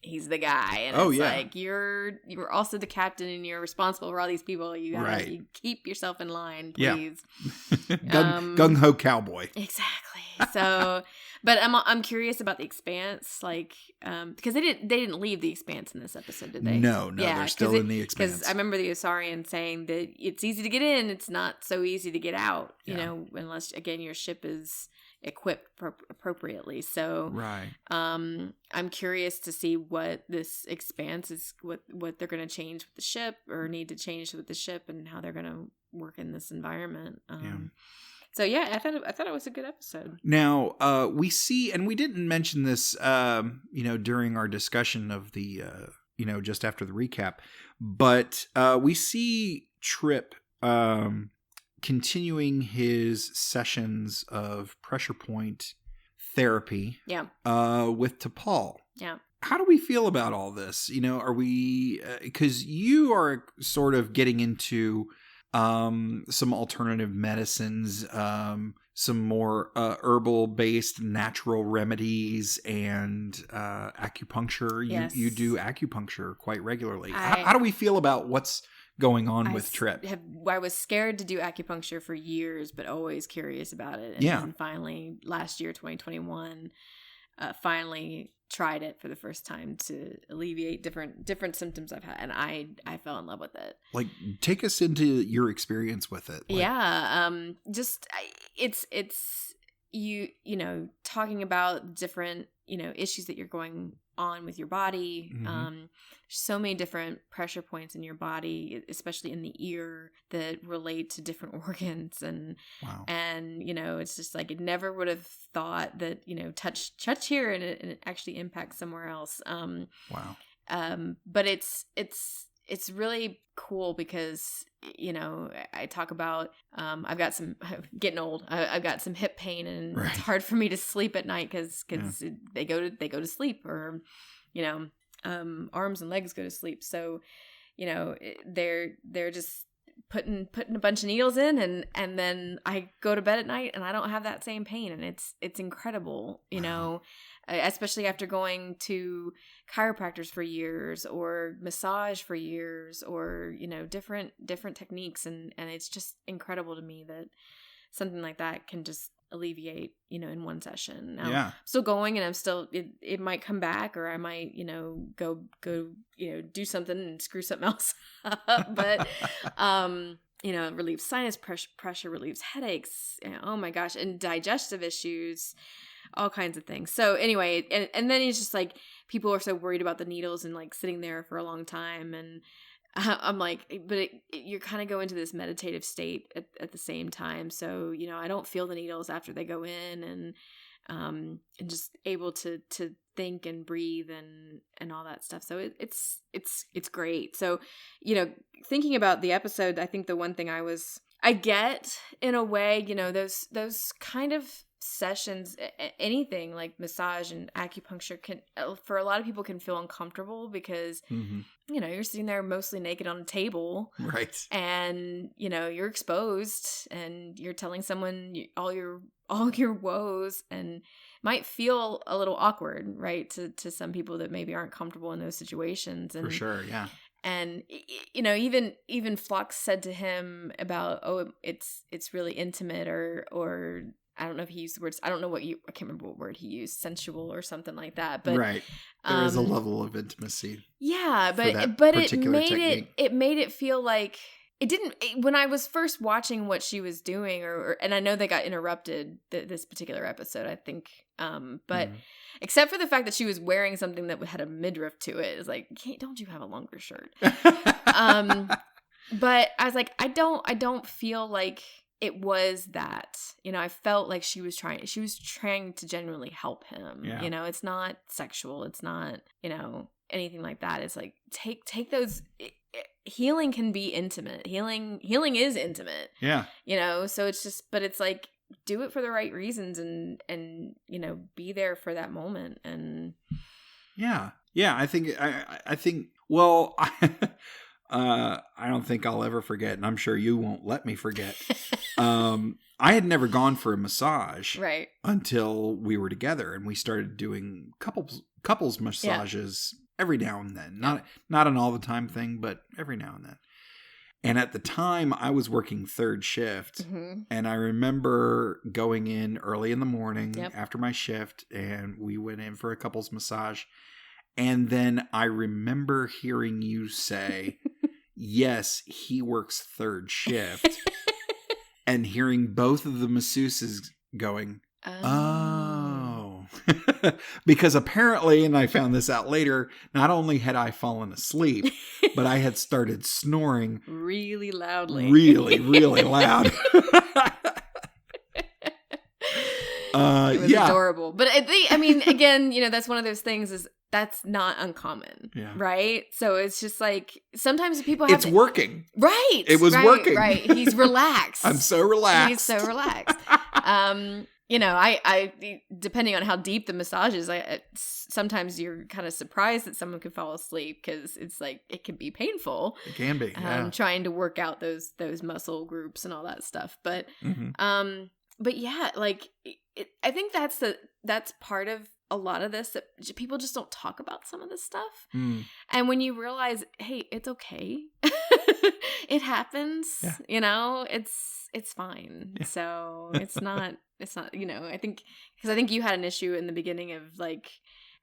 he's the guy, and it's like you're also the captain, and you're responsible for all these people. You gotta you keep yourself in line, please. Yeah. Gung ho cowboy. Exactly. So, but I'm curious about the Expanse, like because they didn't leave the Expanse in this episode, did they? No, they're still in the Expanse. Because I remember the Osarian saying that it's easy to get in, it's not so easy to get out. Unless again your ship is equipped appropriately. So right. I'm curious to see what this Expanse is, what they're going to change with the ship or need to change with the ship, and how they're going to work in this environment. So yeah, I thought it was a good episode. Now we see, and we didn't mention this, during our discussion of the, just after the recap, but we see Trip continuing his sessions of pressure point therapy. Yeah. With T'Pol. Yeah. how do we feel about all this? You know, are we, because you are sort of getting into some alternative medicines, some more herbal based natural remedies, and acupuncture. Yes. You do acupuncture quite regularly. How do we feel about what's going on with Trip? I was scared to do acupuncture for years, but always curious about it. And then finally, last year, 2021, finally tried it for the first time to alleviate different symptoms I've had, and I fell in love with it. Like, take us into your experience with it. It's you know, talking about different, you know, issues that you're going on with your body. So many different pressure points in your body, especially in the ear, that relate to different organs. And and you know, it's just like, it never would have thought that, you know, touch here and it actually impacts somewhere else. But it's really cool because, you know, I talk about, I've got some, getting old, I've got some hip pain, and it's hard for me to sleep at night because they go to sleep, or, you know, arms and legs go to sleep. So, you know, they're just putting a bunch of needles in, and then I go to bed at night and I don't have that same pain, and it's incredible, you know, especially after going to chiropractors for years, or massage for years, or, you know, different techniques, and it's just incredible to me that something like that can just alleviate, you know, in one session. Now, I'm still going, and I'm still, it might come back, or I might, you know, go, you know, do something and screw something else up. But, you know, it relieves sinus pressure, relieves headaches. Oh my gosh. And digestive issues, all kinds of things. So anyway, and then it's just like, people are so worried about the needles and like sitting there for a long time. And I'm like, but you're kind of go into this meditative state at the same time. So, you know, I don't feel the needles after they go in, and just able to think and breathe and all that stuff. So it's great. So, you know, thinking about the episode, I think the one thing I get in a way, you know, those kind of sessions, anything like massage and acupuncture can, for a lot of people, can feel uncomfortable because, you know, you're sitting there mostly naked on a table. Right. And, you know, you're exposed, and you're telling someone all your woes, and might feel a little awkward, right? To some people that maybe aren't comfortable in those situations. And, for sure. Yeah. And, you know, even Phlox said to him about, it's really intimate, or I don't know if he used the words, I don't know I can't remember what word he used, sensual or something like that. But right. There is a level of intimacy. Yeah, but it made it feel like it didn't, when I was first watching what she was doing, and I know they got interrupted this particular episode, I think, but except for the fact that she was wearing something that had a midriff to it, it's like, don't you have a longer shirt? But I was like, I don't feel like it was that, you know, I felt like she was trying to genuinely help him. You know, it's not sexual. It's not, you know, anything like that. It's like, take those, healing can be intimate. Healing is intimate. Yeah. You know, so it's just, but it's like, do it for the right reasons, and, you know, be there for that moment. And yeah. I think, well, I don't think I'll ever forget, and I'm sure you won't let me forget. I had never gone for a massage until we were together, and we started doing couples massages every now and then. Not an all the time thing, but every now and then. And at the time, I was working third shift, and I remember going in early in the morning after my shift, and we went in for a couples massage. And then I remember hearing you say, yes, he works third shift. And hearing both of the masseuses going, oh. Because apparently, and I found this out later, not only had I fallen asleep, but I had started snoring. Really loudly. Really, really loud. It was adorable. But I mean, again, you know, that's one of those things, is that's not uncommon, right? So it's just like, sometimes people have... It's working. Right. It was working. Right. He's relaxed. I'm so relaxed. He's so relaxed. you know, I depending on how deep the massage is, sometimes you're kind of surprised that someone could fall asleep because it's like it can be painful. It can be, yeah. Trying to work out those muscle groups and all that stuff, but but yeah, like I think that's part of a lot of this, that people just don't talk about some of this stuff. And when you realize, hey, it's okay, it happens. Yeah. You know, it's fine. Yeah. So it's not, you know, I think you had an issue in the beginning of like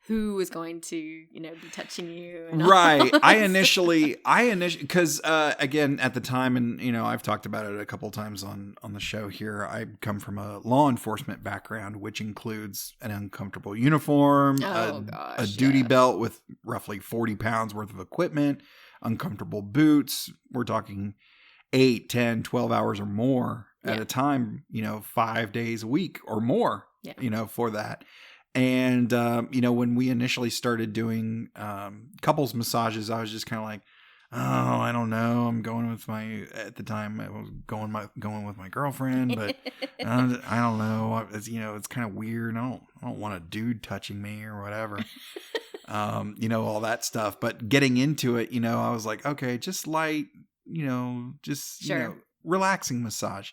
who was going to, you know, be touching you. And right. I initially, because again, at the time, and, you know, I've talked about it a couple times on the show here, I come from a law enforcement background, which includes an uncomfortable uniform, a duty belt with roughly 40 pounds worth of equipment, uncomfortable boots. We're talking 8, 10, 12 hours or more at a time, you know, 5 days a week or more, you know, for that. And, you know, when we initially started doing couples massages, I was just kind of like, oh, I don't know. I'm going with at the time I was going with my girlfriend, but I don't know. It's, you know, it's kind of weird. I don't want a dude touching me or whatever. You know, all that stuff. But getting into it, you know, I was like, okay, just light, you know, just, you know, relaxing massage.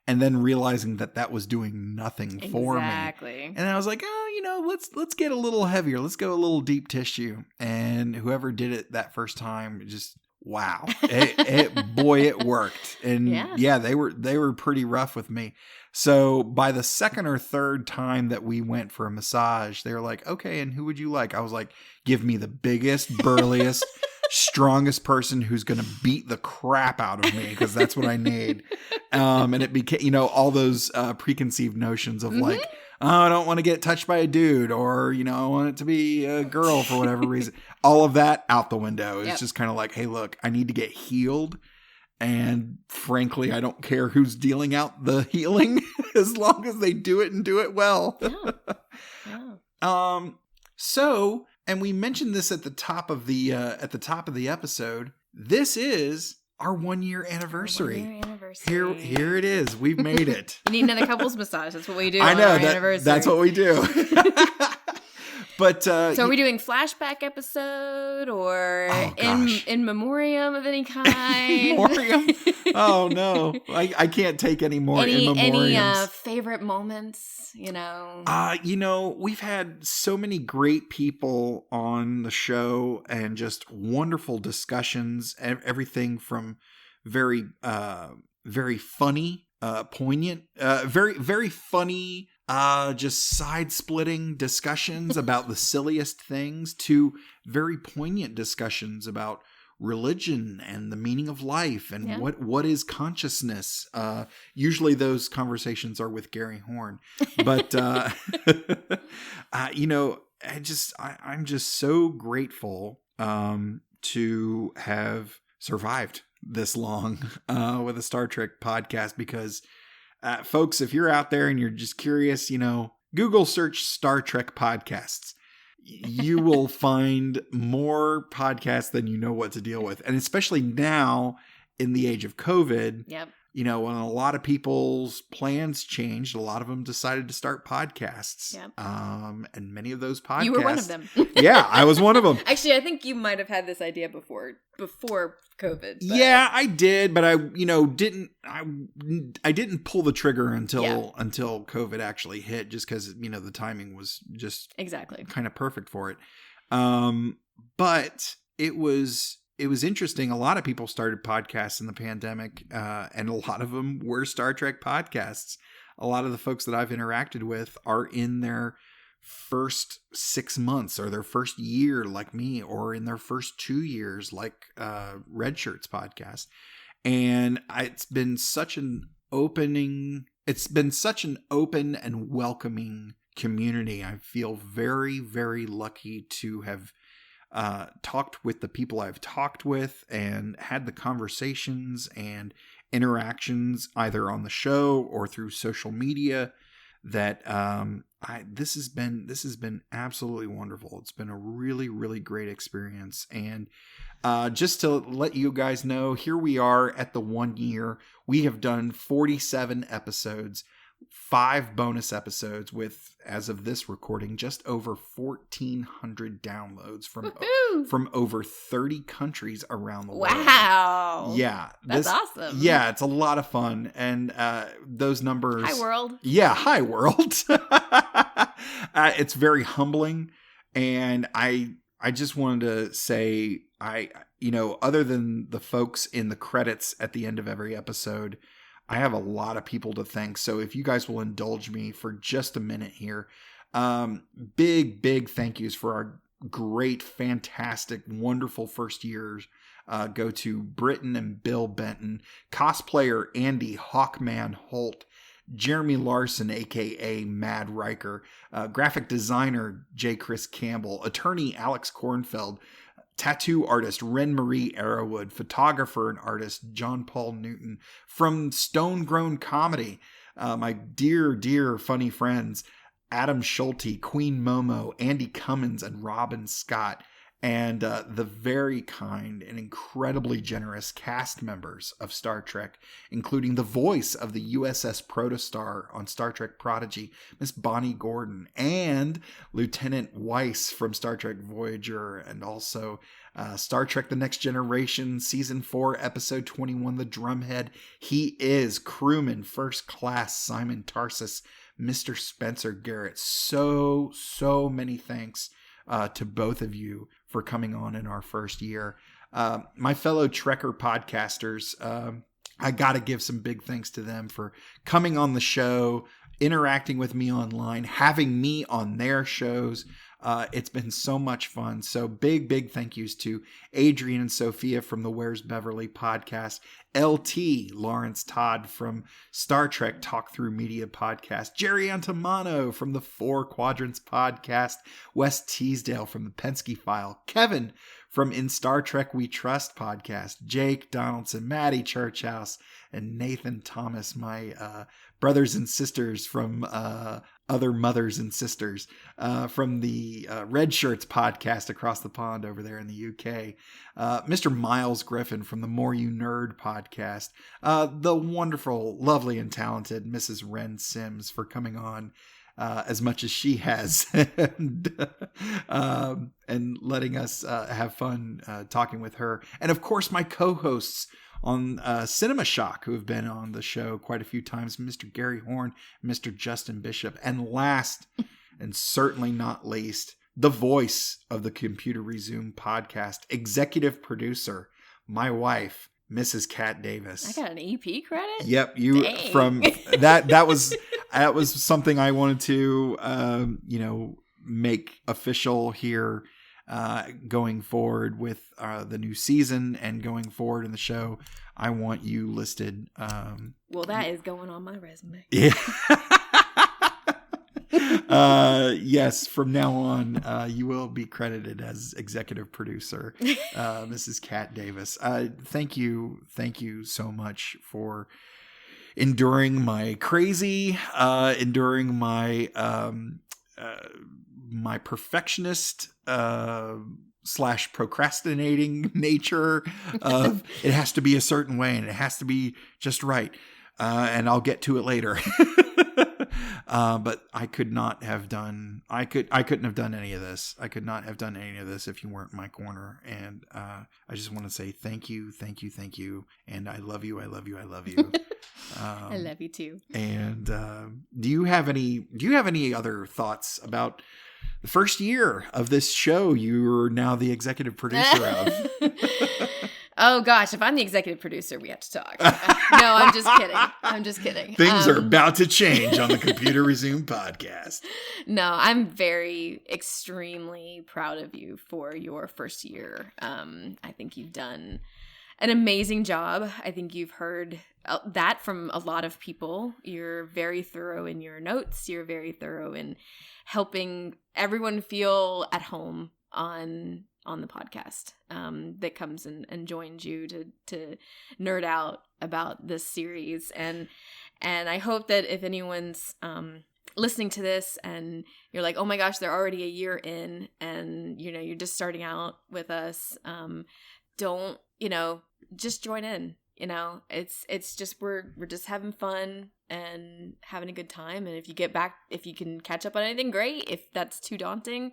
And then realizing that was doing nothing for me. Exactly. And I was like, oh, you know, let's get a little heavier. Let's go a little deep tissue. And whoever did it that first time, just wow, it worked. And yeah, they were pretty rough with me. So by the second or third time that we went for a massage, they were like, okay, and who would you like? I was like, give me the biggest, burliest, strongest person who's going to beat the crap out of me, because that's what I need. And it became, you know, all those preconceived notions of like, oh, I don't want to get touched by a dude, or, you know, I want it to be a girl for whatever reason. All of that out the window. It's just kind of like, hey, look, I need to get healed. And frankly, I don't care who's dealing out the healing as long as they do it and do it well. So, and we mentioned this at the top of the episode. This is our 1 year anniversary. Here it is. We've made it. You need another couples massage. That's what we do. I know that's what we do. But so are we doing flashback episode or in memoriam of any kind? Memoriam? Oh no, I can't take any more in memoriams. Any favorite moments? You know, we've had so many great people on the show and just wonderful discussions. Everything from very funny, poignant, very very funny. Just side-splitting discussions about the silliest things to very poignant discussions about religion and the meaning of life and what is consciousness. Usually those conversations are with Gary Horn, but you know, I'm just so grateful to have survived this long with a Star Trek podcast, because folks, if you're out there and you're just curious, you know, Google search Star Trek podcasts. You will find more podcasts than you know what to deal with. And especially now in the age of COVID, you know, when a lot of people's plans changed, a lot of them decided to start podcasts. And many of those podcasts. You were one of them. Yeah, I was one of them. Actually, I think you might have had this idea before COVID. But. Yeah, I did, but I didn't pull the trigger until COVID actually hit, just because, you know, the timing was just exactly kind of perfect for it. But it was interesting. A lot of people started podcasts in the pandemic, and a lot of them were Star Trek podcasts. A lot of the folks that I've interacted with are in their first 6 months or their first year like me, or in their first 2 years like Red Shirts podcast. And it's been such an open and welcoming community. I feel very, very lucky to have talked with the people I've talked with and had the conversations and interactions either on the show or through social media that this has been absolutely wonderful. It's been a really, really great experience. And just to let you guys know, here we are at the 1 year. We have done 47 episodes. 5 bonus episodes with, as of this recording, just over 1,400 downloads from over 30 countries around the world. Wow. Yeah. That's awesome. Yeah, it's a lot of fun. And those numbers... Hi, world. Yeah, hi, world. It's very humbling. And I just wanted to say, other than the folks in the credits at the end of every episode, I have a lot of people to thank. So if you guys will indulge me for just a minute here, big thank yous for our great, fantastic, wonderful first years. Go to Britton and Bill Benton, cosplayer Andy Hawkman Holt, Jeremy Larson, aka Mad Riker, graphic designer J. Chris Campbell, attorney Alex Kornfeld, tattoo artist Ren Marie Arrowwood, photographer and artist John Paul Newton, from Stone Grown Comedy, my dear funny friends Adam Schulte, Queen Momo, Andy Cummins, and Robin Scott, and the very kind and incredibly generous cast members of Star Trek, including the voice of the USS Protostar on Star Trek Prodigy, Miss Bonnie Gordon, and Lieutenant Weiss from Star Trek Voyager, and also Star Trek The Next Generation, Season 4, Episode 21, The Drumhead. He is crewman first class Simon Tarsus, Mr. Spencer Garrett. So many thanks to both of you for coming on in our first year. My fellow Trekker podcasters, I got to give some big thanks to them for coming on the show, interacting with me online, having me on their shows. It's been so much fun. So big thank yous to Adrian and Sophia from the Where's Beverly podcast, LT Lawrence Todd from Star Trek Talk Through Media podcast, Jerry Antimano from the Four Quadrants podcast, Wes Teasdale from the Penske File, Kevin from In Star Trek We Trust podcast, Jake Donaldson, Maddie Churchhouse, and Nathan Thomas, my brothers and sisters from other mothers and sisters from the Red Shirts podcast across the pond over there in the UK. Mr. Miles Griffin from the More You Nerd podcast. The wonderful, lovely, and talented Mrs. Ren Sims for coming on as much as she has and letting us have fun talking with her. And of course, my co-hosts on Cinema Shock, who have been on the show quite a few times, Mr. Gary Horn, Mr. Justin Bishop, and last and certainly not least, the voice of the Computer Resume podcast, executive producer, my wife, Mrs. Kat Davis. I got an EP credit? Yep, you Dang. From that was something I wanted to make official here. Going forward with the new season and going forward in the show, I want you listed. Well, that is going on my resume. Yeah. Yes, from now on, you will be credited as executive producer, Mrs. Kat Davis. Thank you so much for enduring my crazy, enduring my my perfectionist / procrastinating nature of it has to be a certain way and it has to be just right. And I'll get to it later. But I couldn't have done any of this. I could not have done any of this if you weren't in my corner. And I just want to say thank you. And I love you. I love you. I love you too. And do you have any other thoughts about the first year of this show you're now the executive producer of? Oh gosh, if I'm the executive producer, we have to talk. No, I'm just kidding. Things are about to change on the Computer Resume podcast. No, I'm very extremely proud of you for your first year. I think you've done an amazing job. I think you've heard that from a lot of people. You're very thorough in your notes. You're very thorough in helping everyone feel at home on the podcast that comes and joins you to nerd out about this series. And I hope that if anyone's listening to this and you're like, oh my gosh, they're already a year in and you're just starting out with us, don't just join in. It's just we're just having fun. and having a good time. And if you can catch up on anything, great. If that's too daunting,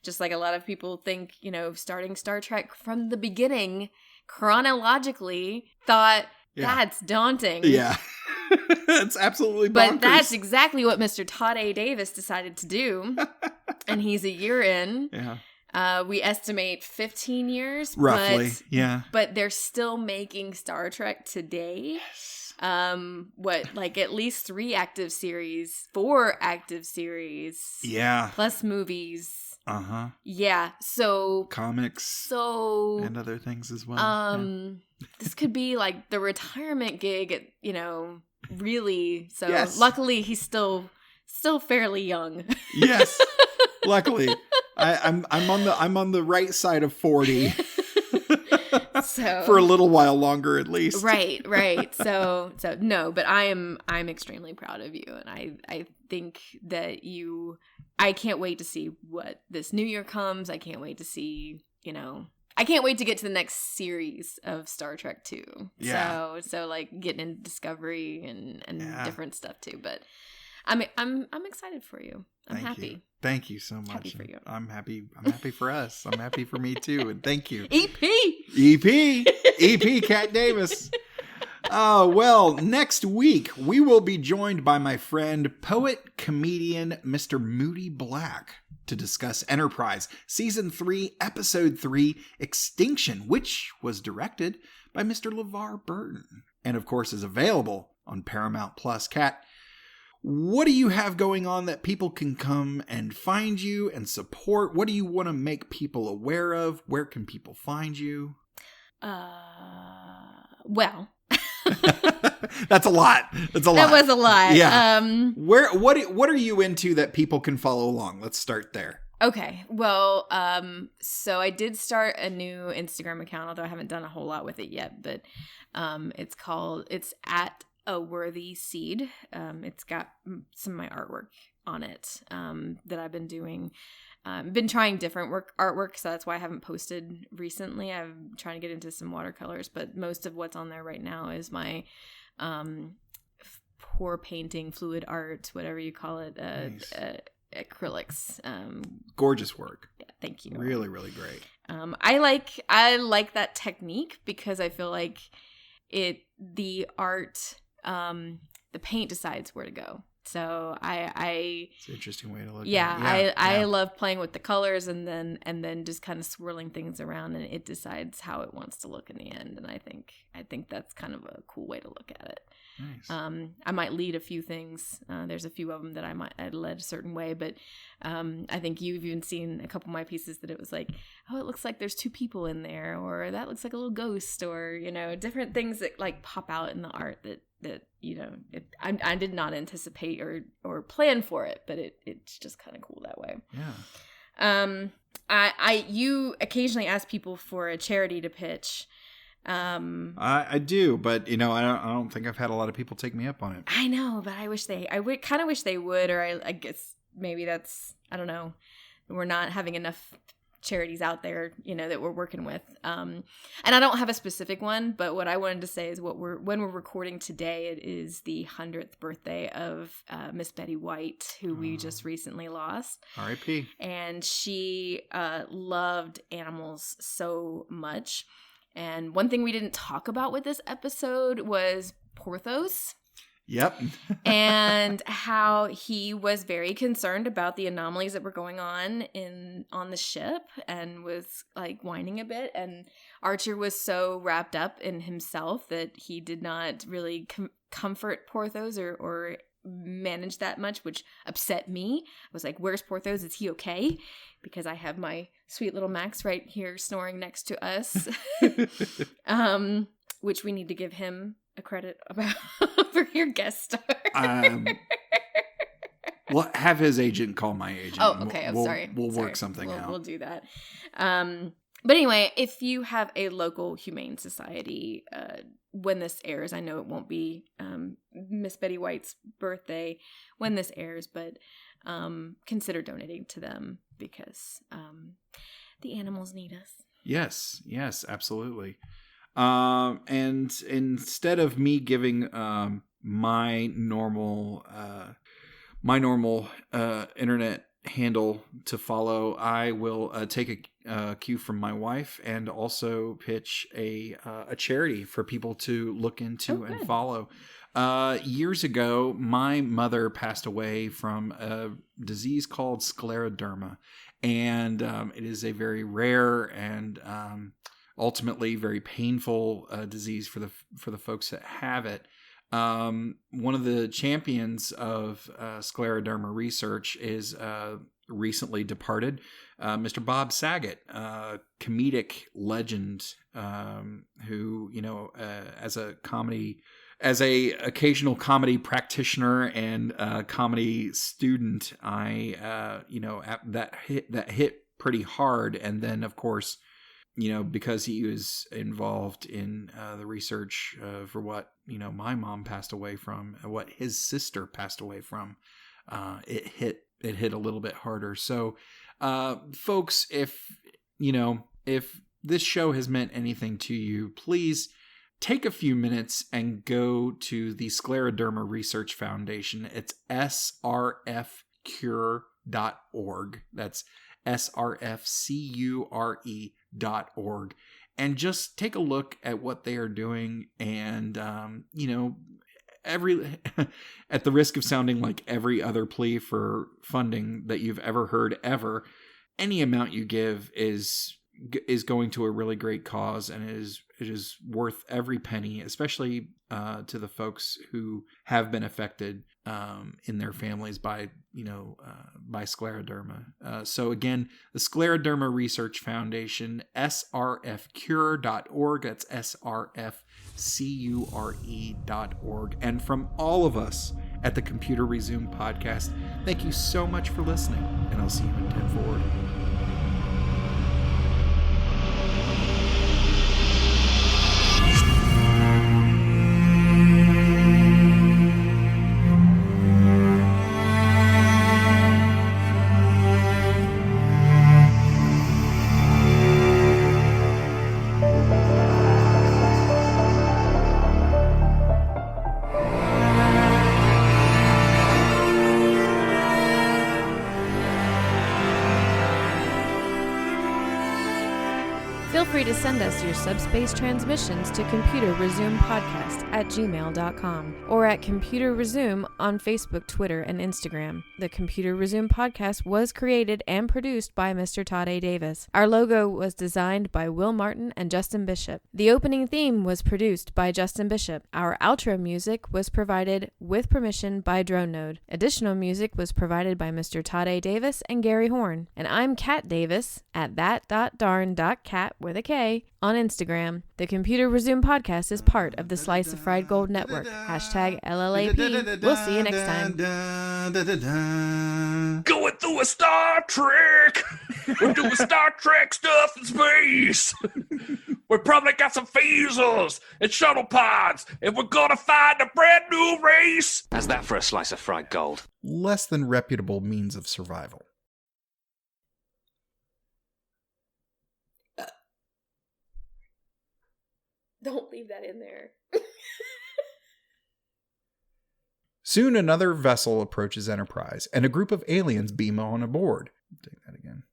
just like a lot of people think, starting Star Trek from the beginning chronologically thought that's daunting. Yeah. It's absolutely bonkers. But that's exactly what Mr. Todd A. Davis decided to do. And he's a year in. Yeah. We estimate 15 years. Roughly, yeah. But they're still making Star Trek today. At least 4 active series. Yeah. Plus movies. Uh-huh. Yeah, so... Comics. And other things as well. This could be like the retirement gig, really. So yes. Luckily he's still fairly young. Yes. Luckily. I'm on the right side of 40. So for a little while longer at least. Right. So no, but I'm extremely proud of you, and I think that I can't wait to see what this new year comes. I can't wait to see, I can't wait to get to the next series of Star Trek too. Yeah. So like getting into Discovery and different stuff too. But I'm excited for you. I'm happy. Thank you so much. Happy for you. I'm happy for us. I'm happy for me too. And thank you. EP Cat Davis. Well, next week we will be joined by my friend, poet, comedian, Mr. Moody Black, to discuss Enterprise, Season 3, Episode 3, Extinction, which was directed by Mr. LeVar Burton, and of course is available on Paramount Plus. Cat, what do you have going on that people can come and find you and support? What do you want to make people aware of? Where can people find you? Well... That's a lot. That was a lot. Yeah. What are you into that people can follow along? Let's start there. Okay. Well, so I did start a new Instagram account, although I haven't done a whole lot with it yet, but it's at A Worthy Seed. It's got some of my artwork on it that I've been doing. Been trying different artwork, so that's why I haven't posted recently. I'm trying to get into some watercolors, but most of what's on there right now is my pour painting, fluid art, whatever you call it, nice. Acrylics. Gorgeous work. Yeah, thank you. Really, really great. I like that technique because I feel like the art, the paint decides where to go. So it's an interesting way to look at it. I love playing with the colors and then just kind of swirling things around, and it decides how it wants to look in the end. And I think that's kind of a cool way to look at it. Nice. I might lead a few things. There's a few of them that I'd led a certain way, but I think you've even seen a couple of my pieces that it was like, oh, it looks like there's 2 people in there, or that looks like a little ghost, or different things that like pop out in the art that I did not anticipate or plan for it, but it's just kind of cool that way. Yeah. You occasionally ask people for a charity to pitch. I do, but I don't think I've had a lot of people take me up on it. I know, but I would kind of wish they would, or I guess maybe that's, I don't know, we're not having enough charities out there, that we're working with. And I don't have a specific one, but what I wanted to say is when we're recording today, it is the 100th birthday of Miss Betty White, who we just recently lost. R.I.P. And she loved animals so much. And one thing we didn't talk about with this episode was Porthos. Yep. And how he was very concerned about the anomalies that were going on the ship and was like whining a bit. And Archer was so wrapped up in himself that he did not really comfort Porthos or manage that much, which upset me. I was like, where's Porthos? Is he okay? Because I have my sweet little Max right here snoring next to us. Which we need to give him a credit about for your guest star. We'll have his agent call my agent. Oh, okay. I'm sorry. We'll work something out. We'll do that. But anyway, if you have a local humane society, when this airs, I know it won't be Miss Betty White's birthday when this airs, but consider donating to them because the animals need us. Yes, absolutely. And instead of me giving my normal internet handle to follow, I will take a cue from my wife and also pitch a charity for people to look into and follow. Years ago, my mother passed away from a disease called scleroderma, and it is a very rare and ultimately very painful disease for the folks that have it. One of the champions of scleroderma research is recently departed Mr. Bob Saget, comedic legend, who, as a occasional comedy practitioner and comedy student, that hit pretty hard. And then, of course, because he was involved in the research for what, my mom passed away from, and what his sister passed away from, it hit a little bit harder. So, folks, if this show has meant anything to you, please take a few minutes and go to the Scleroderma Research Foundation. It's srfcure.org. That's srfcure.org. And just take a look at what they are doing. And, at the risk of sounding like every other plea for funding that you've ever heard ever, any amount you give is going to a really great cause, and it is worth every penny, especially to the folks who have been affected in their families by scleroderma. So again, the Scleroderma Research Foundation, srfcure.org. That's srfcure.org. And from all of us at the Computer Resume podcast, thank you so much for listening, and I'll see you in 10 Forward. Feel free to send us your subspace transmissions to computerresumepodcast@gmail.com or at Computer Resume on Facebook, Twitter, and Instagram. The Computer Resume podcast was created and produced by Mr. Todd A. Davis. Our logo was designed by Will Martin and Justin Bishop. The opening theme was produced by Justin Bishop. Our outro music was provided with permission by Drone Node. Additional music was provided by Mr. Todd A. Davis and Gary Horn. And I'm Kat Davis at that.darn.cat with a K on Instagram. The Computer Resume podcast is part of the Slice of Fried Gold Network. #LLAP. We'll see you next time. Going through a Star Trek. We're doing Star Trek stuff in space. We probably got some phasers and shuttle pods, and we're gonna find a brand new race. How's that for a slice of fried gold? Less than reputable means of survival. Don't leave that in there. Soon another vessel approaches Enterprise, and a group of aliens beam on aboard. Take that again.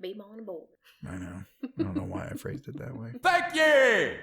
Beam on aboard. I know. I don't know why I phrased it that way. Thank you!